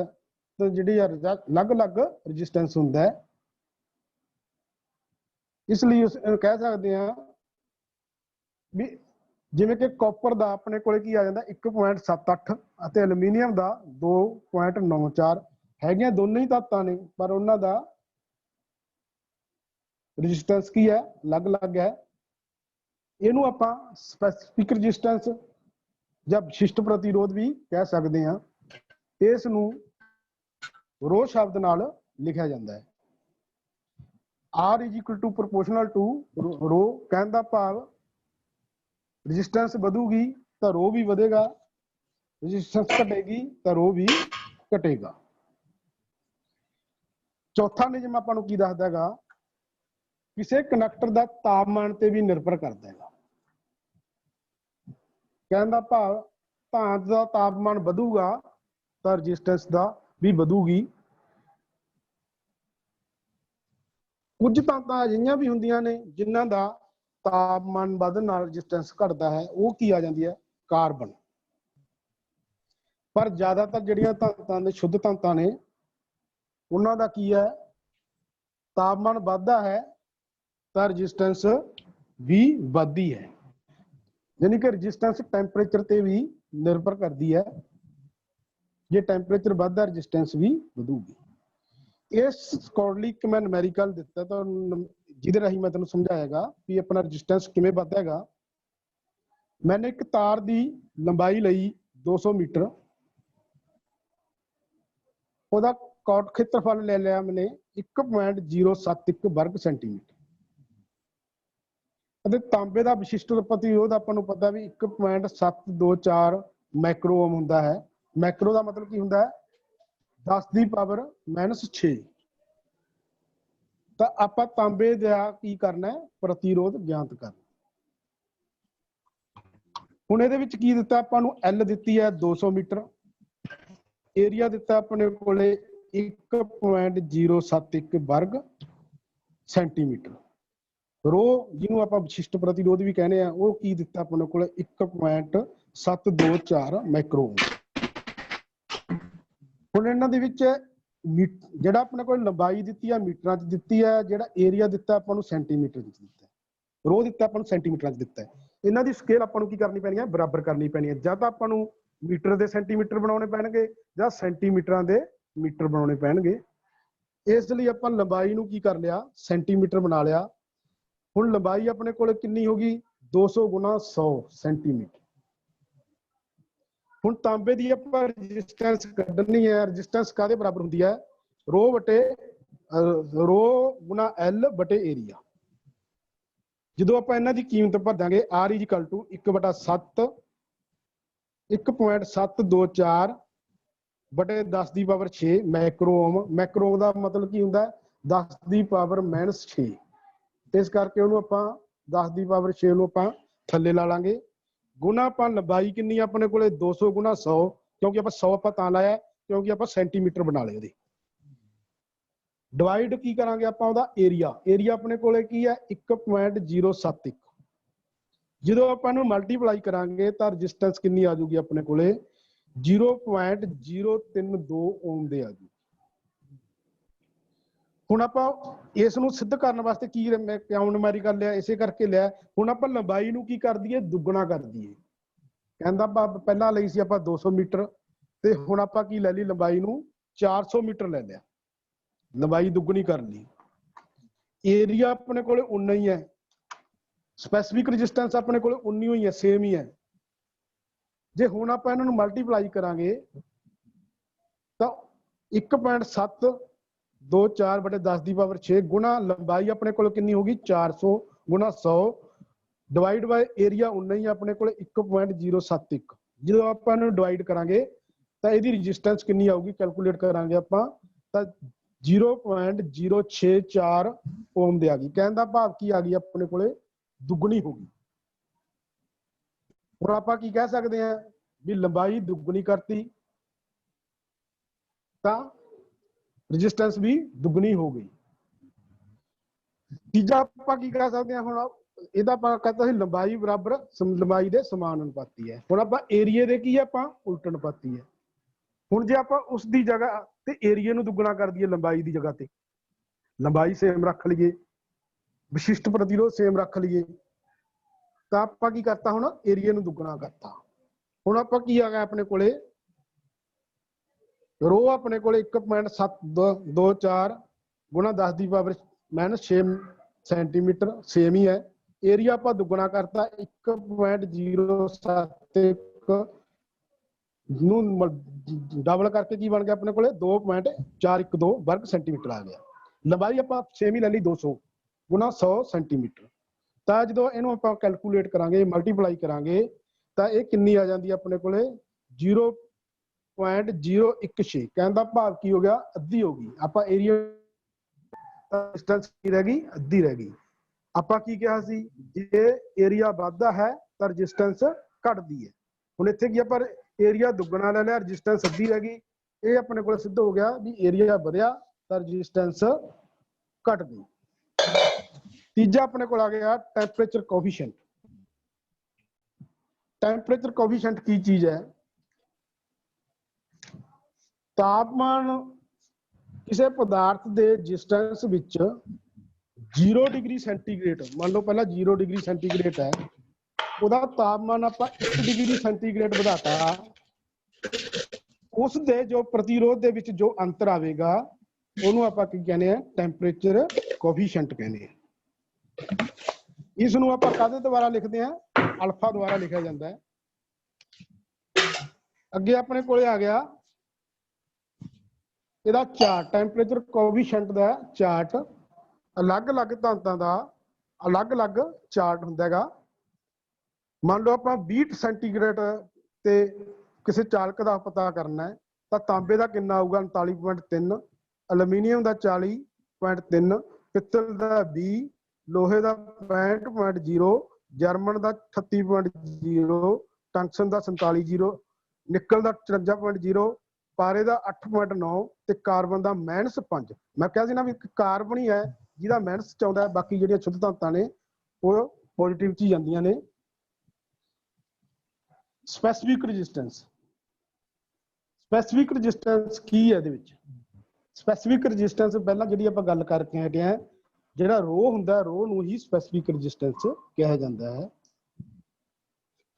ਜਿਹੜੀ ਅਲੱਗ-ਅਲੱਗ ਰੈਜ਼ਿਸਟੈਂਸ ਹੁੰਦਾ ਹੈ। ਇਸ ਲਈ ਉਸ ਕਹਿ ਸਕਦੇ ਹਾਂ ਵੀ ਜਿਵੇਂ ਕਿ ਕਾਪਰ ਦਾ ਆਪਣੇ ਕੋਲੇ ਕੀ ਆ ਜਾਂਦਾ 1.78 ਅਤੇ ਐਲੂਮੀਨੀਅਮ ਦਾ 2.94 ਹੈਗੀਆਂ ਦੋਨੇ ਹੀ ਧਾਤਾਂ ਨੇ, ਪਰ ਉਹਨਾਂ ਦਾ ਰੈਜ਼ਿਸਟੈਂਸ ਕੀ ਹੈ? ਅਲੱਗ-ਅਲੱਗ ਹੈ। ਇਹਨੂੰ ਆਪਾਂ ਸਪੈਸੀਫਿਕ ਰੈਜ਼ਿਸਟੈਂਸ ਜਾਂ ਵਿਸ਼ਿਸ਼ਟ ਪ੍ਰਤੀਰੋਧ ਵੀ ਕਹਿ ਸਕਦੇ ਹਾਂ। ਇਸ ਨੂੰ ਰੋ ਸ਼ਬਦ ਨਾਲ ਲਿਖਿਆ ਜਾਂਦਾ ਹੈ। R is equal to proportional to rho। ਕਹਿਣ ਦਾ ਭਾਵ ਰੈਜ਼ਿਸਟੈਂਸ ਵਧੂਗੀ ਤਾਂ ਰੋ ਵੀ ਵਧੇਗਾ, ਰੈਜ਼ਿਸਟੈਂਸ ਘਟੇਗੀ ਤਾਂ ਰੋ ਵੀ ਘਟੇਗਾ। ਚੌਥਾ ਨਿਯਮ ਆਪਾਂ ਨੂੰ ਕੀ ਦੱਸਦਾ ਹੈਗਾ? ਕਿਸੇ ਕੰਡਕਟਰ ਦਾ ਤਾਪਮਾਨ ਤੇ ਵੀ ਨਿਰਭਰ ਕਰਦਾ ਹੈਗਾ। ਕਹਿਣ ਦਾ ਭਾਵ ਧਾਤ ਦਾ ਤਾਪਮਾਨ ਵਧੂਗਾ ਤਾਂ ਰੈਜ਼ਿਸਟੈਂਸ ਦਾ ਵੀ ਵਧੂਗੀ। ਕੁਝ ਧਾਤਾਂ ਅਜਿਹੀਆਂ ਵੀ ਹੁੰਦੀਆਂ ਨੇ ਜਿਨ੍ਹਾਂ ਦਾ ਤਾਪਮਾਨ ਵਧਣ ਨਾਲ ਰੈਜ਼ਿਸਟੈਂਸ ਘਟਦਾ ਹੈ। ਉਹ ਕੀ ਆ ਜਾਂਦੀ ਹੈ? ਕਾਰਬਨ। पर ज्यादातर ਜਿਹੜੀਆਂ ਧਾਤਾਂ ਦੇ ਸ਼ੁੱਧ ਧਾਤਾਂ ਨੇ ਉਹਨਾਂ ਦਾ ਕੀ ਹੈ, ਤਾਪਮਾਨ ਵੱਧਦਾ ਹੈ ਤਾਂ ਰੈਜ਼ਿਸਟੈਂਸ ਵੀ ਵੱਧਦੀ ਹੈ। यानी कि रजिस्टेंस टैंपरेचर ते भी निर्भर करती है। जे टैंपरेचर बढ़ता रजिस्टेंस भी बढ़ूगी। इस अकॉर्डिंगली एक मैं न्यूमेरिकल दिता तो जिहदे राही मैं तुहानूं समझाएगा कि अपना रजिस्टेंस किवें बढ़दा हैगा। मैंने एक तार की लंबाई लई 200 मीटर, ਉਹਦਾ कॉट खेत्रफल ले लिया मैंने 1.071 वर्ग सेंटीमीटर। तांबे का विशिष्ट प्रतिरोध आपां नूं पता भी 1.724 मैक्रो ओम हुंदा है। मैक्रो का मतलब की हुंदा है 10 की पावर -6। तो आपां तांबे का की करना है, प्रतिरोध ज्ञात करना। हुण इहदे विच की दित्ता आपां नूं L दित्ती है 200 मीटर, एरिया दित्ता अपने कोले 1.071 वर्ग सेंटीमीटर। रो जिन्होंने आप विशिष्ट प्रतिरोध भी कहने हैं, वो की दिता अपने को 1.724 मैक्रो। हुण इन्हां दे विच जिहड़ा अपने को लंबाई दित्ती है मीटरां च दित्ती है, जिहड़ा एरिया दिता आपां नूं सेंटीमीटर च दिता है, रो दिता आपां नूं सेंटीमीटर च दिता है। इन्हां दी स्केल आपां नूं की करनी पैनी है, बराबर करनी पैनी है। जां तां आपां नूं मीटर दे सेंटीमीटर बनाउणे पैणगे जां सेंटीमीटरां दे मीटर बनाउणे पैणगे। इस लई आपां लंबाई नूं की कर लिया, सेंटीमीटर बना लिया। हुण लंबाई अपने को कितनी होगी 200 गुना 100 सेंटीमीटर। हुण तांबे की आपां रजिस्टेंस कढनी है। रजिस्टेंस काहदे बराबर हुंदी है, रो गुना L बटे एरिया। जो आपां इन्हां दी कीमत भर देंगे R = 1/7 1.724 बटे 10 की पावर 6 मैक्रो ओम। मैक्रो ओम का मतलब की हुंदा 10 की पावर -6। इस करके उन्होंने आपां 10 की पावर 6 नूं आपां थल्ले ला लांगे। गुना आपां लंबाई कितनी अपने को 200 गुना 100, क्योंकि आपां 100 आपां तां लाया क्योंकि आपां सेंटीमीटर बना लए। उहदे डिवाइड की करांगे आपां उहदा एरिया। एरिया अपने को की है 1.071। जो आपां नूं मल्टीप्लाई करांगे तो रजिस्टेंस कितनी आ जाऊगी अपने को 0.032 ओम दे आ जाऊगी। हुण आपां इस नूं सिद्ध करने वास्ते की मैं क्यों न्यूमेरिकल लिया, इसे करके लिया। हुण आपां लंबाई नूं की कर दईए, दुगना कर दईए। कहंदा पहलां लई सी आपां 200 मीटर ते हुण आपां की लै लई लंबाई नूं 400 मीटर ले लिया, लंबाई दुगनी कर ली। एरिया अपने कोले उन्ना ही है, स्पैसिफिक रजिस्टेंस अपने कोले उन्नी ही है, सेम ही है। जे हुण आपां इन्हां नूं मल्टीप्लाई करांगे तो 1.724 बटे 10 की पावर 6 गुना लंबाई अपने को कितनी होगी 400 गुना 100 डिवाइड बाय एरिया उन्ना ही अपने को 1.071। जो आप डिवाइड करांगे तो यदि रजिस्टेंस कितनी आऊगी कैलकुलेट करांगे आपां तो 0.064 ओम दे आ गई। कहने का भाव की आ गई अपने को दुगनी होगी। और आप की कह सकते हैं भी लंबाई दुगनी करती तो रजिस्टेंस भी दुगनी हो गई। तीजा आप की कह सकते हैं, हुण ਇਹਦਾ ਆਪਾਂ कहता ਸੀ लंबाई बराबर लंबाई के समान अनुपाती है। हुण ਆਪਾਂ एरिए ਦੇ ਕੀ ਆਪਾਂ उल्ट अनुपाती है। हुण जे ਆਪਾਂ उस दी जगह ते एरिए ਨੂੰ दुगना कर दईए लंबाई की जगह ते, लंबाई सेम रख लीए, विशिष्ट प्रतिरोध सेम रख लीए, तो आप की करता हुण एरिए ਨੂੰ दुगना करता। हुण ਆਪਾਂ की आ गया अपने कोले रो अपने को 1.724 गुना 10 की पावर -6 सेंटीमीटर सेम ही है। एरिया आप दुगना करता 1.071 डबल करके की बन गया अपने को 2.412 वर्ग सेंटीमीटर आ गया। लंबाई आप सेम ही ले ली 200 गुना 100 सेंटीमीटर। तो जो इनू आप कैलकुलेट करांगे मल्टीप्लाई करांगे तो यह कितनी आ जाती है अपने को 0.016। कहने का भाव की हो गया अद्धी हो गई। आप एरिया डिस्टेंस की रह गई अद्धी रह गई। आप की कहा सी जे एरिया बढ़ता है तो रजिस्टेंस घटती है। हुण इत्थे की आप एरिया दुगना ले लिया, रजिस्टेंस अद्धी रह गई। ये अपने को सिद्ध हो गया भी एरिया बढ़िया तो रजिस्टेंस घट गई। तीजा अपने को आ गया टैंपरेचर कोफिशिएंट। टैंपरेचर कोफिशिएंट की चीज है, ਤਾਪਮਾਨ ਕਿਸੇ ਪਦਾਰਥ ਦੇ ਰੈਜ਼ਿਸਟੈਂਸ ਵਿੱਚ 0 ਡਿਗਰੀ ਸੈਂਟੀਗ੍ਰੇਡ, ਮੰਨ ਲਓ ਪਹਿਲਾਂ 0 ਡਿਗਰੀ ਸੈਂਟੀਗ੍ਰੇਡ ਹੈ, ਉਹਦਾ ਤਾਪਮਾਨ ਆਪਾਂ 1 ਡਿਗਰੀ ਸੈਂਟੀਗ੍ਰੇਡ ਵਧਾਤਾ, ਉਸ ਦੇ ਜੋ ਪ੍ਰਤੀਰੋਧ ਦੇ ਵਿੱਚ ਜੋ ਅੰਤਰ ਆਵੇਗਾ ਉਹਨੂੰ ਆਪਾਂ ਕੀ ਕਹਿੰਦੇ ਆ, ਟੈਂਪਰੇਚਰ ਕੋਫੀਸ਼ੀਐਂਟ ਕਹਿੰਦੇ ਆ। ਇਸ ਨੂੰ ਆਪਾਂ ਕਾਹਦੇ ਦੁਆਰਾ ਲਿਖਦੇ ਆ, ਅਲਫਾ ਦੁਆਰਾ ਲਿਖਿਆ ਜਾਂਦਾ ਹੈ। ਅੱਗੇ ਆਪਣੇ ਕੋਲੇ ਆ ਗਿਆ ਇਹਦਾ ਚਾਰਟ, ਟੈਂਪਰੇਚਰ ਕੋਫੀਸ਼ੀਐਂਟ ਦਾ ਚਾਰਟ। ਅਲੱਗ-ਅਲੱਗ ਧਾਤਾਂ ਦਾ ਅਲੱਗ-ਅਲੱਗ ਚਾਰਟ ਹੁੰਦਾ ਹੈਗਾ। ਮੰਨ ਲਓ ਆਪਾਂ 20 ਸੈਂਟੀਗ੍ਰੇਡ ਤੇ ਕਿਸੇ ਚਾਲਕ ਦਾ ਪਤਾ ਕਰਨਾ ਹੈ ਤਾਂ ਤਾਂਬੇ ਦਾ ਕਿੰਨਾ ਆਊਗਾ, 39.3, ਐਲੂਮੀਨੀਅਮ ਦਾ 40.3, ਪਿੱਤਲ ਦਾ 20, ਲੋਹੇ ਦਾ 65.0, ਜਰਮਨ ਦਾ 38.0, ਟੰਗਸਨ ਦਾ 47.0, ਨਿਕਲ ਦਾ 54.0, ਪਾਰੇ ਦਾ 8.9 ਤੇ ਕਾਰਬਨ ਦਾ -5। ਮੈਂ ਕਿਹਾ ਸੀ ਨਾ ਵੀ ਕਾਰਬਨ ਹੀ ਹੈ ਜਿਹਦਾ ਮਾਈਨਸ ਚ ਆਉਂਦਾ ਹੈ, ਬਾਕੀ ਜਿਹੜੀਆਂ ਸ਼ੁੱਧ ਧਾਤਾਂ ਨੇ ਉਹ ਪੋਜ਼ਿਟਿਵ ਚ ਹੀ ਜਾਂਦੀਆਂ ਨੇ। ਸਪੈਸੀਫਿਕ ਰੈਜ਼ਿਸਟੈਂਸ, ਸਪੈਸੀਫਿਕ ਰੈਜ਼ਿਸਟੈਂਸ ਕੀ ਹੈ ਇਹਦੇ ਵਿੱਚ? ਸਪੈਸੀਫਿਕ ਰੈਜ਼ਿਸਟੈਂਸ ਪਹਿਲਾਂ ਜਿਹੜੀ ਆਪਾਂ ਗੱਲ ਕਰਕੇ ਹਟੇ ਆ, ਜਿਹੜਾ ਰੋ ਹੁੰਦਾ ਰੋ ਨੂੰ ਹੀ ਸਪੈਸੀਫਿਕ ਰੈਜ਼ਿਸਟੈਂਸ ਕਿਹਾ ਜਾਂਦਾ ਹੈ।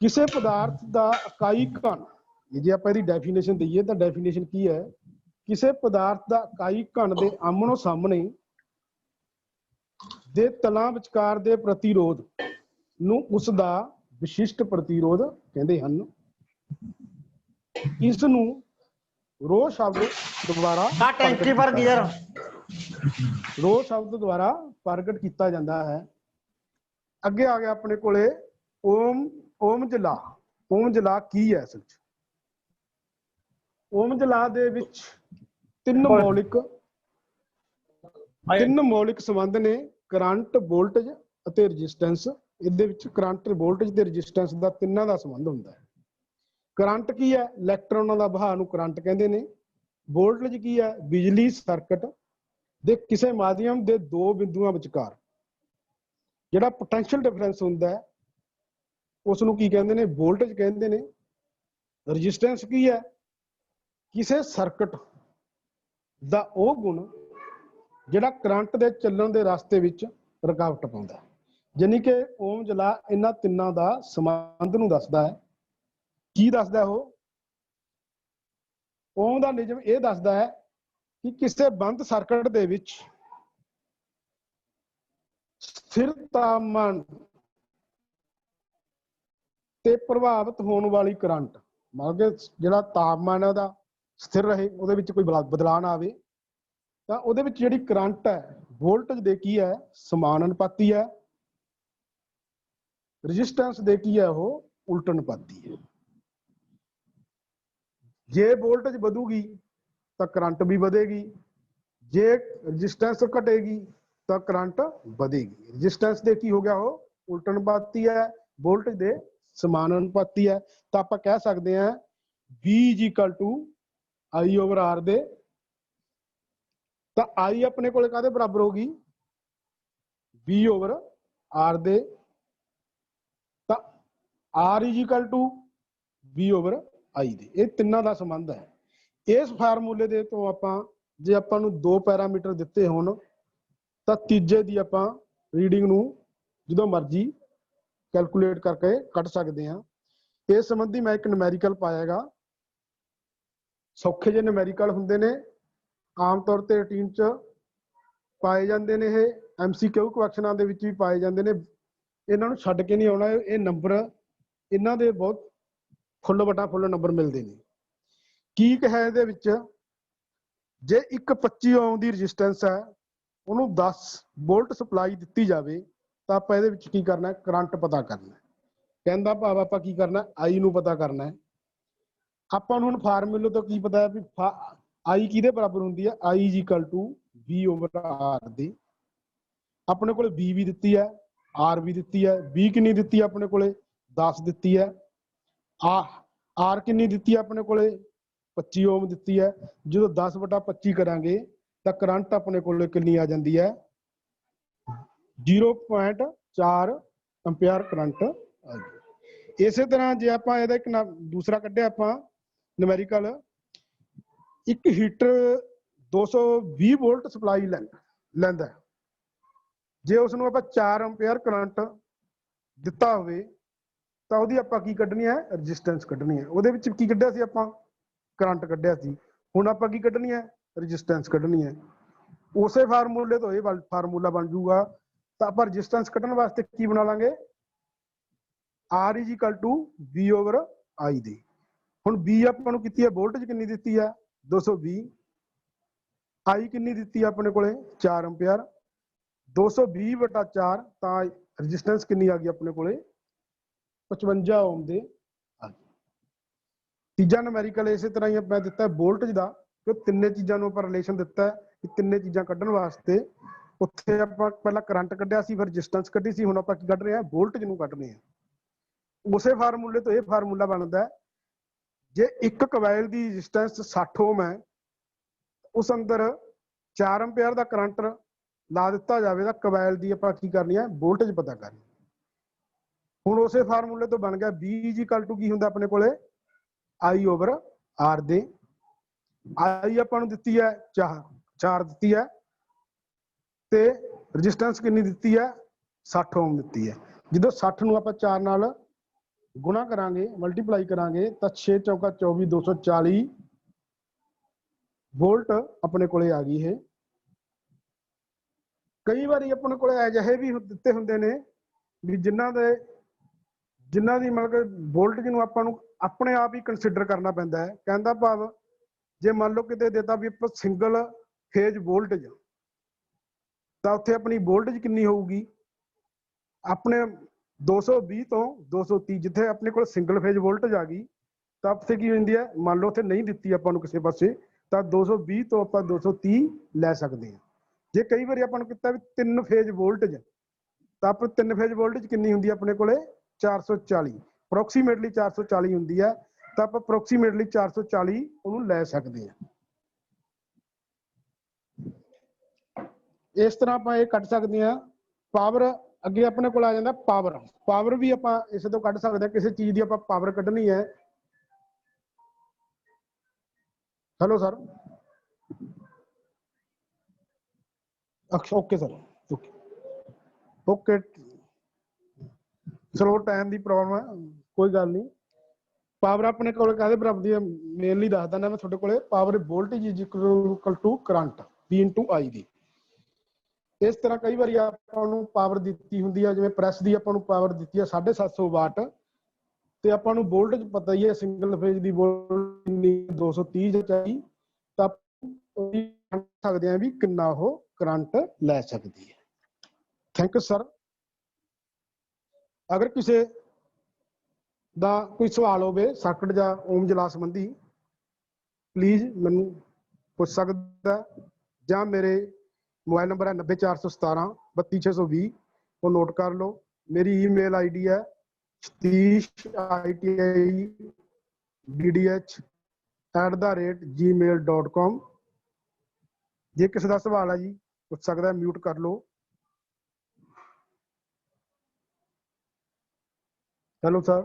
ਕਿਸੇ ਪਦਾਰਥ ਦਾ ਇਕਾਈ ਘਣ, ਜੇ ਆਪਾਂ ਇਹਦੀ ਡੈਫੀਨੇਸ਼ਨ ਦਈਏ ਤਾਂ ਡੈਫੀਨੇਸ਼ਨ ਕੀ ਹੈ? ਕਿਸੇ ਪਦਾਰਥ ਦਾ ਇਕਾਈ ਘਣ ਦੇ ਆਮਣੋ ਸਾਹਮਣੇ ਦੇ ਤਲਾਂ ਵਿਚਕਾਰ ਦੇ ਪ੍ਰਤੀਰੋਧ ਨੂੰ ਉਸ ਦਾ ਵਿਸ਼ਿਸ਼ਟ ਪ੍ਰਤੀਰੋਧ ਕਹਿੰਦੇ ਹਨ। ਇਸ ਨੂੰ ਰੋ ਸ਼ਬਦ ਦੁਆਰਾ ਪ੍ਰਗਟ ਕੀਤਾ ਜਾਂਦਾ ਹੈ। ਅੱਗੇ ਆ ਗਿਆ ਆਪਣੇ ਕੋਲੇ ਓਮਜ ਲਾ। ਓਮਜ ਲਾ ਕੀ ਹੈ ਅਸਲ ਚ? ਓਮਜ ਲਾ ਦੇ ਵਿੱਚ ਤਿੰਨ ਮੌਲਿਕ ਸੰਬੰਧ ਨੇ, ਕਰੰਟ, ਵੋਲਟੇਜ ਅਤੇ ਰੈਜ਼ਿਸਟੈਂਸ। ਇਹਦੇ ਵਿੱਚ ਕਰੰਟ, ਵੋਲਟੇਜ ਤੇ ਰੈਜ਼ਿਸਟੈਂਸ ਦਾ ਤਿੰਨਾਂ ਦਾ ਸੰਬੰਧ ਹੁੰਦਾ ਹੈ। ਕਰੰਟ ਕੀ ਹੈ? ਇਲੈਕਟ੍ਰੋਨਾਂ ਦਾ ਵਹਾਅ ਨੂੰ ਕਰੰਟ ਕਹਿੰਦੇ ਨੇ। ਵੋਲਟੇਜ ਕੀ ਹੈ? ਬਿਜਲੀ ਸਰਕਟ ਦੇ ਕਿਸੇ ਮਾਧਿਅਮ ਦੇ ਦੋ ਬਿੰਦੂਆਂ ਵਿਚਕਾਰ ਜਿਹੜਾ ਪੋਟੈਂਸ਼ੀਅਲ ਡਿਫਰੈਂਸ ਹੁੰਦਾ ਹੈ ਉਸ ਨੂੰ ਕੀ ਕਹਿੰਦੇ ਨੇ? ਵੋਲਟੇਜ ਕਹਿੰਦੇ ਨੇ। ਰੈਜ਼ਿਸਟੈਂਸ ਕੀ ਹੈ? ਕਿਸੇ ਸਰਕਟ ਦਾ ਉਹ ਗੁਣ ਜਿਹੜਾ ਕਰੰਟ ਦੇ ਚੱਲਣ ਦੇ ਰਸਤੇ ਵਿੱਚ ਰੁਕਾਵਟ ਪਾਉਂਦਾ ਹੈ। ਜਾਨੀ ਕਿ ਓਮਜ ਲਾ ਇਹਨਾਂ ਤਿੰਨਾਂ ਦਾ ਸੰਬੰਧ ਨੂੰ ਦੱਸਦਾ ਹੈ। ਕੀ ਦੱਸਦਾ ਉਹ? ਓਮ ਦਾ ਨਿਯਮ ਇਹ ਦੱਸਦਾ ਹੈ ਕਿ ਕਿਸੇ ਬੰਦ ਸਰਕਟ ਦੇ ਵਿੱਚ ਸਥਿਰ ਤਾਪਮਾਨ ਤੇ ਪ੍ਰਭਾਵਿਤ ਹੋਣ ਵਾਲੀ ਕਰੰਟ, ਮਤਲਬ ਕਿ ਜਿਹੜਾ ਤਾਪਮਾਨ ਹੈ ਉਹਦਾ ਸਥਿਰ ਰਹੇ, ਉਹਦੇ ਵਿੱਚ ਕੋਈ ਬਦਲਾਅ ਨਾ ਆਵੇ, ਤਾਂ ਉਹਦੇ ਵਿੱਚ ਜਿਹੜੀ ਕਰੰਟ ਹੈ ਵੋਲਟੇਜ ਦੇ ਕੀ ਹੈ? ਸਮਾਨ ਅਨੁਪਾਤੀ ਹੈ। ਰੈਜ਼ਿਸਟੈਂਸ ਦੇ ਕੀ ਹੈ? ਉਹ ਉਲਟ ਅਨੁਪਾਤੀ ਹੈ। ਜੇ ਵੋਲਟੇਜ ਵਧੂਗੀ ਤਾਂ ਕਰੰਟ ਵੀ ਵਧੇਗੀ, ਜੇ ਰੈਜ਼ਿਸਟੈਂਸ ਘਟੇਗੀ ਤਾਂ ਕਰੰਟ ਵਧੇਗੀ। ਰੈਜ਼ਿਸਟੈਂਸ ਦੇ ਕੀ ਹੋ ਗਿਆ? ਉਹ ਉਲਟ ਅਨੁਪਾਤੀ ਹੈ, ਵੋਲਟੇਜ ਦੇ ਸਮਾਨ ਅਨੁਪਾਤੀ ਹੈ। ਤਾਂ ਆਪਾਂ ਕਹਿ ਸਕਦੇ ਹਾਂ V = I/R ਦੇ। ਤਾਂ I ਆਪਣੇ ਕੋਲੇ ਕਾਹਦੇ ਬਰਾਬਰ ਹੋਗੀ? V/R ਦੇ। ਤਾਂ R = V/I ਦੇ। ਇਹ ਤਿੰਨਾਂ ਦਾ ਸੰਬੰਧ ਹੈ। ਇਸ ਫਾਰਮੂਲੇ ਦੇ ਤੋਂ ਆਪਾਂ ਜੇ ਆਪਾਂ ਨੂੰ ਦੋ ਪੈਰਾਮੀਟਰ ਦਿੱਤੇ ਹੋਣ ਤਾਂ ਤੀਜੇ ਦੀ ਆਪਾਂ ਰੀਡਿੰਗ ਨੂੰ ਜਦੋਂ ਮਰਜ਼ੀ ਕੈਲਕੂਲੇਟ ਕਰਕੇ ਕੱਢ ਸਕਦੇ ਹਾਂ। ਇਸ ਸੰਬੰਧੀ ਮੈਂ ਇੱਕ ਨਿਊਮੈਰੀਕਲ ਪਾਇਆਗਾ। ਸੌਖੇ ਜਿਹੇ ਨਿਊਮੈਰੀਕਲ ਹੁੰਦੇ ਨੇ, ਆਮ ਤੌਰ ਤੇ ਰੂਟੀਨ ਚ ਪਾਏ ਜਾਂਦੇ ਨੇ, ਇਹ MCQ ਕੁਐਸਚਨਾਂ ਦੇ ਵਿੱਚ ਵੀ ਪਾਏ ਜਾਂਦੇ ਨੇ। ਇਹਨਾਂ ਨੂੰ ਛੱਡ ਕੇ ਨਹੀਂ ਆਉਣਾ। ਇਹ ਨੰਬਰ ਇਹਨਾਂ ਦੇ ਬਹੁਤ ਫੁੱਲ ਨੰਬਰ ਮਿਲਦੇ ਨੇ। ਕੀ ਹੈ ਇਹਦੇ ਵਿੱਚ? ਜੇ ਇੱਕ 25 ਓਮ ਦੀ ਰੈਜ਼ਿਸਟੈਂਸ ਹੈ, ਉਹਨੂੰ 10 ਵੋਲਟ ਸਪਲਾਈ ਦਿੱਤੀ ਜਾਵੇ ਤਾਂ ਆਪਾਂ ਇਹਦੇ ਵਿੱਚ ਕੀ ਕਰਨਾ? ਕਰੰਟ ਪਤਾ ਕਰਨਾ। ਕਹਿੰਦਾ ਭਾਵ ਆਪਾਂ ਕੀ ਕਰਨਾ? I ਨੂੰ ਪਤਾ ਕਰਨਾ ਹੈ। ਆਪਾਂ ਨੂੰ ਹੁਣ ਫਾਰਮੂਲੇ ਤੋਂ ਕੀ ਪਤਾ ਹੈ ਵੀ I ਕਿਹਦੇ ਬਰਾਬਰ ਹੁੰਦੀ ਹੈ? I = V/R ਦੇ। ਆਪਣੇ ਕੋਲੇ V ਵੀ ਦਿੱਤੀ ਹੈ, R ਵੀ ਦਿੱਤੀ ਹੈ। V ਕਿੰਨੀ ਦਿੱਤੀ ਹੈ ਆਪਣੇ ਕੋਲੇ? 10 ਦਿੱਤੀ ਹੈ। R ਕਿੰਨੀ ਦਿੱਤੀ ਹੈ ਆਪਣੇ ਕੋਲੇ? 25 ਓਮ ਦਿੱਤੀ ਹੈ। ਜਦੋਂ 10/25 ਕਰਾਂਗੇ ਤਾਂ ਕਰੰਟ ਆਪਣੇ ਕੋਲੇ ਕਿੰਨੀ ਆ ਜਾਂਦੀ ਹੈ? 0.4 ਐਂਪੀਅਰ ਕਰੰਟ ਆ ਗਈ। ਇਸੇ ਤਰ੍ਹਾਂ ਜੇ ਆਪਾਂ ਇਹਦਾ ਇੱਕ ਦੂਸਰਾ ਕੱਢਿਆ ਆਪਾਂ ਨਿਊਮੈਰੀਕਲ ਇੱਕ ਹੀਟਰ 220 ਵੋਲਟ ਸਪਲਾਈ ਲੈਂਦਾ ਹੈ। ਜੇ ਉਸ ਨੂੰ ਆਪਾਂ 4 ਐਂਪੀਅਰ ਕਰੰਟ ਦਿੱਤਾ ਹੋਵੇ ਤਾਂ ਉਹਦੀ ਆਪਾਂ ਕੀ ਕੱਢਣੀ ਹੈ, ਰੈਜ਼ਿਸਟੈਂਸ ਕੱਢਣੀ ਹੈ। ਉਹਦੇ ਵਿੱਚ ਕੀ ਕੱਢਿਆ ਸੀ ਆਪਾਂ, ਕਰੰਟ ਕੱਢਿਆ ਸੀ। ਹੁਣ ਆਪਾਂ ਕੀ ਕੱਢਣੀ ਹੈ, ਰੈਜ਼ਿਸਟੈਂਸ ਕੱਢਣੀ ਹੈ। ਉਸੇ ਫਾਰਮੂਲੇ ਤੋਂ ਇਹ ਫਾਰਮੂਲਾ ਬਣ ਜਾਊਗਾ। ਤਾਂ ਆਪਾਂ ਰੈਜ਼ਿਸਟੈਂਸ ਕੱਢਣ ਵਾਸਤੇ ਕੀ ਬਣਾ ਲਾਂਗੇ, R = V / I ਦੇ। ਹੁਣ V ਆਪਾਂ ਨੂੰ ਕੀਤੀ ਹੈ, ਵੋਲਟੇਜ ਕਿੰਨੀ ਦਿੱਤੀ ਹੈ, 220। I ਕਿੰਨੀ ਦਿੱਤੀ ਹੈ ਆਪਣੇ ਕੋਲੇ, 4 ਐਂਪੀਅਰ। 220/4 ਤਾਂ ਰੈਜ਼ਿਸਟੈਂਸ ਕਿੰਨੀ ਆ ਗਈ ਆਪਣੇ ਕੋਲੇ, 55 ਓਮ ਦੇ ਆ ਗਈ। ਤੀਜਾ ਨੁਮੈਰੀਕਲ ਇਸੇ ਤਰ੍ਹਾਂ ਹੀ ਮੈਂ ਦਿੱਤਾ ਵੋਲਟੇਜ ਦਾ, ਕਿ ਤਿੰਨੇ ਚੀਜ਼ਾਂ ਨੂੰ ਆਪਾਂ ਰਿਲੇਸ਼ਨ ਦਿੱਤਾ ਕਿ ਤਿੰਨੇ ਚੀਜ਼ਾਂ ਕੱਢਣ ਵਾਸਤੇ ਉੱਥੇ ਆਪਾਂ ਪਹਿਲਾਂ ਕਰੰਟ ਕੱਢਿਆ ਸੀ, ਫਿਰ ਰੈਜ਼ਿਸਟੈਂਸ ਕੱਢੀ ਸੀ। ਹੁਣ ਆਪਾਂ ਕੀ ਕੱਢ ਰਹੇ ਹਾਂ, ਵੋਲਟੇਜ ਨੂੰ ਕੱਢ ਰਹੇ ਹਾਂ। ਉਸੇ ਫਾਰਮੂਲੇ ਤੋਂ ਇਹ ਫਾਰਮੂਲਾ ਬਣਦਾ, ਜੇ ਇੱਕ ਕੋਇਲ ਦੀ ਰੈਜ਼ਿਸਟੈਂਸ 60 ਓਮ ਹੈ, ਉਸ ਅੰਦਰ 4 ਐਂਪੀਅਰ ਦਾ ਕਰੰਟ ਲਾ ਦਿੱਤਾ ਜਾਵੇ ਤਾਂ ਕੋਇਲ ਦੀ ਆਪਾਂ ਕੀ ਕਰਨੀ ਹੈ, ਵੋਲਟੇਜ ਪਤਾ ਕਰਨੀ। ਹੁਣ ਉਸੇ ਫਾਰਮੂਲੇ ਤੋਂ ਬਣ ਗਿਆ V = ਕੀ ਹੁੰਦਾ ਆਪਣੇ ਕੋਲੇ, I/R ਦੇ। I ਆਪਾਂ ਨੂੰ ਦਿੱਤੀ ਹੈ 4 ਦਿੱਤੀ ਹੈ, ਤੇ ਰੈਜ਼ਿਸਟੈਂਸ ਕਿੰਨੀ ਦਿੱਤੀ ਹੈ, 60 ਓਮ ਦਿੱਤੀ ਹੈ। ਜਦੋਂ 60 ਨੂੰ ਆਪਾਂ 4 ਨਾਲ ਗੁਣਾ ਕਰਾਂਗੇ, ਮਲਟੀਪਲਾਈ ਕਰਾਂਗੇ, ਤਾਂ 6 ਚੌਕਾ 24, 240 ਵੋਲਟ ਆਪਣੇ ਕੋਲੇ ਆ ਗਈ ਇਹ। ਕਈ ਵਾਰੀ ਆਪਣੇ ਕੋਲੇ ਅਜਿਹੇ ਵੀ ਦਿੱਤੇ ਹੁੰਦੇ ਨੇ ਵੀ ਜਿਨ੍ਹਾਂ ਦੀ ਮਤਲਬ ਕਿ ਵੋਲਟੇਜ ਨੂੰ ਆਪਾਂ ਨੂੰ ਆਪਣੇ ਆਪ ਹੀ ਕੰਸੀਡਰ ਕਰਨਾ ਪੈਂਦਾ ਹੈ। ਕਹਿੰਦਾ ਭਾਵ, ਜੇ ਮੰਨ ਲਓ ਕਿਤੇ ਦੇਤਾ ਵੀ ਆਪਾਂ ਸਿੰਗਲ ਫੇਜ਼ ਵੋਲਟੇਜ, ਤਾਂ ਉੱਥੇ ਆਪਣੀ ਵੋਲਟੇਜ ਕਿੰਨੀ ਹੋਊਗੀ, ਆਪਣੇ 220 ਤੋਂ 230। ਜਿੱਥੇ ਆਪਣੇ ਕੋਲ ਸਿੰਗਲ ਫੇਜ਼ ਵੋਲਟੇਜ ਆ ਗਈ ਤਾਂ ਉੱਥੇ ਕੀ ਹੁੰਦੀ ਹੈ, ਮੰਨ ਲਓ ਉੱਥੇ ਨਹੀਂ ਦਿੱਤੀ ਆਪਾਂ ਨੂੰ ਕਿਸੇ ਪਾਸੇ, ਤਾਂ 220 ਤੋਂ ਆਪਾਂ 230 ਲੈ ਸਕਦੇ ਹਾਂ। ਜੇ ਕਈ ਵਾਰੀ ਆਪਾਂ ਨੂੰ ਕੀਤਾ ਵੀ 3 ਫੇਜ਼ ਵੋਲਟੇਜ, ਤਾਂ ਆਪਾਂ 3 ਫੇਜ਼ ਵੋਲਟੇਜ ਕਿੰਨੀ ਹੁੰਦੀ ਹੈ ਆਪਣੇ ਕੋਲੇ, 440, ਅਪਰੋਕਸੀਮੇਟਲੀ 440 ਹੁੰਦੀ ਹੈ। ਤਾਂ ਆਪਾਂ ਅਪਰੋਕਸੀਮੇਟਲੀ 440 ਉਹਨੂੰ ਲੈ ਸਕਦੇ ਹਾਂ। ਇਸ ਤਰ੍ਹਾਂ ਆਪਾਂ ਇਹ ਕੱਢ ਸਕਦੇ ਹਾਂ। ਪਾਵਰ ਅੱਗੇ ਆਪਣੇ ਕੋਲ ਆ ਜਾਂਦਾ, ਪਾਵਰ ਵੀ ਆਪਾਂ ਇਸੇ ਤੋਂ ਕੱਢ ਸਕਦੇ ਹਾਂ। ਕਿਸੇ ਚੀਜ਼ ਦੀ ਆਪਾਂ ਪਾਵਰ ਕੱਢਣੀ ਹੈ, hello sir, okay sir, okay. ਚਲੋ ਟਾਈਮ ਦੀ ਪ੍ਰੋਬਲਮ ਹੈ, ਕੋਈ ਗੱਲ ਨਹੀਂ। ਪਾਵਰ ਆਪਣੇ ਕੋਲ ਕਾਹਦੇ ਬਰਾਬਰ ਦੀ ਹੈ, ਮੇਨਲੀ ਦੱਸ ਦਿੰਦਾ ਮੈਂ ਤੁਹਾਡੇ ਕੋਲੇ। Power voltage = current V × I ਦੀ। ਇਸ ਤਰ੍ਹਾਂ ਕਈ ਵਾਰੀ ਆਪਾਂ ਨੂੰ ਪਾਵਰ ਦਿੱਤੀ ਹੁੰਦੀ ਹੈ, ਜਿਵੇਂ ਪ੍ਰੈਸ ਦੀ ਆਪਾਂ ਨੂੰ ਪਾਵਰ ਦਿੱਤੀ ਹੈ 750 ਵਾਟ, ਤੇ ਆਪਾਂ ਨੂੰ ਵੋਲਟੇਜ ਪਤਾ ਹੀ ਹੈ ਸਿੰਗਲ ਫੇਜ਼ ਦੀ ਵੋਲਟੇਜ 230 ਚਾਹੀਦੀ, ਤਾਂ ਸਕਦੇ ਹਾਂ ਵੀ ਕਿੰਨਾ ਉਹ ਕਰੰਟ ਲੈ ਸਕਦੀ ਹੈ। Thank you sir. ਅਗਰ ਕਿਸੇ ਦਾ ਕੋਈ ਸਵਾਲ ਹੋਵੇ ਸਰਕਟ ਜਾਂ ਓਮ ਜਲਾ ਸੰਬੰਧੀ, ਪਲੀਜ਼ ਮੈਨੂੰ ਪੁੱਛ ਸਕਦਾ, ਜਾਂ ਮੇਰੇ ਮੋਬਾਈਲ ਨੰਬਰ ਹੈ 90417 32620, ਉਹ ਨੋਟ ਕਰ ਲਓ। ਮੇਰੀ ਈਮੇਲ ID ਹੈ satish@gmail.com। ਜੇ ਕਿਸੇ ਦਾ ਸਵਾਲ ਹੈ ਜੀ ਪੁੱਛ ਸਕਦਾ, ਮਿਊਟ ਕਰ ਲਓ। Hello sir.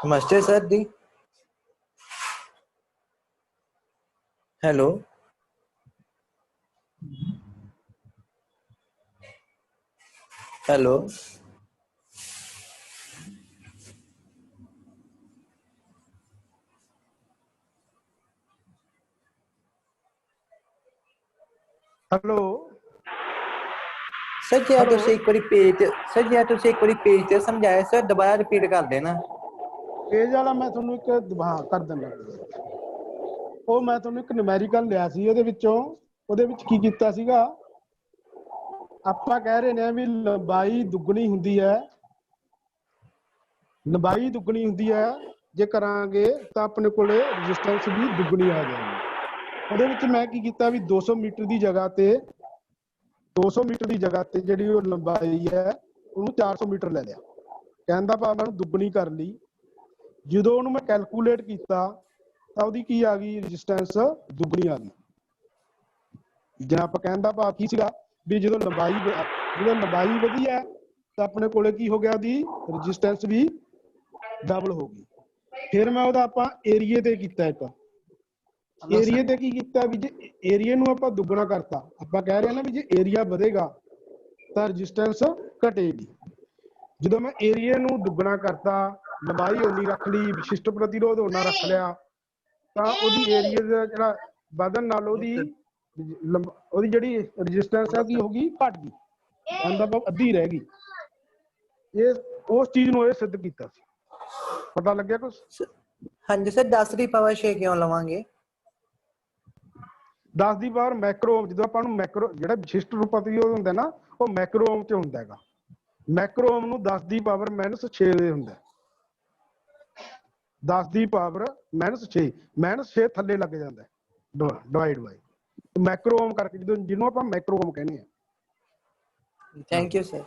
नमस्ते सर जी। हेलो, हेलो, हेलो सर जी हेलो तुम एक बारी पेज ते समझाया सर, दोबारा रिपीट कर देना। पेज वाला मैं ਤੁਹਾਨੂੰ ਇੱਕ ਹਾਂ ਕਰ ਦਿੰਦਾ। ਉਹ ਮੈਂ ਤੁਹਾਨੂੰ ਇੱਕ ਨੂਮੈਰੀਕਲ ਲਿਆ ਸੀ, ਉਹਦੇ ਵਿੱਚ ਕੀ ਕੀਤਾ ਸੀਗਾ, ਆਪਾਂ ਕਹਿ ਰਹੇ ਨੇ ਵੀ ਲੰਬਾਈ ਦੁੱਗਣੀ ਹੁੰਦੀ ਹੈ, ਲੰਬਾਈ ਦੁੱਗਣੀ ਹੁੰਦੀ ਹੈ ਜੇ ਕਰਾਂਗੇ ਤਾਂ ਆਪਣੇ ਕੋਲੇ ਰੈਜ਼ਿਸਟੈਂਸ ਵੀ ਦੁੱਗਣੀ ਆ ਜਾਏਗੀ। ਉਹਦੇ ਵਿੱਚ ਮੈਂ ਕੀ ਕੀਤਾ ਵੀ 200 ਮੀਟਰ ਦੀ ਜਗ੍ਹਾ ਤੇ ਜਿਹੜੀ ਉਹ ਲੰਬਾਈ ਹੈ ਉਹਨੂੰ 400 ਮੀਟਰ ਲੈ ਲਿਆ। ਕਹਿੰਦਾ ਭਾਵ ਮੈਂ ਉਹਨੂੰ ਦੁੱਗਣੀ ਕਰ ਲਈ। ਜਦੋਂ ਉਹਨੂੰ ਮੈਂ ਕੈਲਕੂਲੇਟ ਕੀਤਾ ਤਾਂ ਉਹਦੀ ਕੀ ਆ ਗਈ, ਰੈਜ਼ਿਸਟੈਂਸ ਦੁੱਗਣੀ ਆ ਗਈ। ਜਾਂ ਆਪਾਂ ਕਹਿਣ ਦਾ ਭਾਵ ਕੀ ਸੀਗਾ ਵੀ ਜਦੋਂ ਲੰਬਾਈ ਵਧੀ ਹੈ ਤਾਂ ਆਪਣੇ ਕੋਲੇ ਕੀ ਹੋ ਗਿਆ ਦੀ ਰੈਜ਼ਿਸਟੈਂਸ ਵੀ ਡਬਲ ਹੋ ਗਈ। ਫਿਰ ਮੈਂ ਉਹਦਾ ਆਪਾਂ ਏਰੀਏ ਤੇ ਕੀਤਾ ਇੱਕ ਏਰੀਏ ਤੇ ਕੀ ਕੀਤਾ ਵੀ ਜੇ ਏਰੀਏ ਨੂੰ ਆਪਾਂ ਦੁੱਗਣਾ ਕਰਤਾ, ਆਪਾਂ ਕਹਿ ਰਹੇ ਹਾਂ ਨਾ ਵੀ ਜੇ ਏਰੀਆ ਵਧੇਗਾ ਤਾਂ ਰੈਜ਼ਿਸਟੈਂਸ ਘਟੇਗੀ। ਜਦੋਂ ਮੈਂ ਏਰੀਏ ਨੂੰ ਦੁੱਗਣਾ ਕਰਤਾ, ਲੰਬਾਈ ਓਨੀ ਰੱਖ ਲਈ, ਵਿਸ਼ਿਸ਼ਟ ਪ੍ਰਤੀਰੋਧ ਓਨਾ ਰੱਖ ਲਿਆ, ਤਾਂ ਉਹਦੀ ਏਰੀਏ ਦਾ ਜਿਹੜਾ ਵਧਣ ਨਾਲ ਉਹਦੀ ਜਿਹੜੀ ਰੈਜ਼ਿਸਟੈਂਸ ਹੈ ਕੀ ਹੋ ਗਈ, ਘਟ ਗਈ, ਕਹਿੰਦਾ ਭਾਵ ਅੱਧੀ ਰਹਿ ਗਈ। ਇਹ ਉਸ ਚੀਜ਼ ਨੂੰ ਇਹ ਸਿੱਧ ਕੀਤਾ ਸੀ। ਪਤਾ ਲੱਗਿਆ ਕੁਛ? ਹਾਂਜੀ ਸਰ 10 ਦੀ ਪਾਵਰ 6 ਕਿਉਂ ਲਵਾਂਗੇ? 10 ਦੀ ਪਾਵਰ ਮੈਕਰੋ, ਜਦੋਂ ਆਪਾਂ ਨੂੰ ਮੈਕਰੋ ਜਿਹੜਾ ਵਿਸ਼ਿਸ਼ਟ ਰੂਪ ਪ੍ਰਤੀਰੋਧ ਹੁੰਦਾ ਨਾ ਉਹ ਮੈਕਰੋ ਓਮ 'ਚ ਹੁੰਦਾ ਹੈਗਾ। ਮੈਕਰੋ ਓਮ ਨੂੰ 10 ਦੀ ਪਾਵਰ -6 ਦੇ ਹੁੰਦਾ। 10 ਦੀ ਪਾਵਰ -6 -6 ਥੱਲੇ ਲੱਗ ਜਾਂਦਾ ਡਿਵਾਈਡ ਬਾਈ ਮੈਕਰੋ ਓਮ ਕਰਕੇ, ਜਿਹਨੂੰ ਆਪਾਂ ਮੈਕਰੋ ਓਮ ਕਹਿੰਦੇ ਆ। Thank you sir.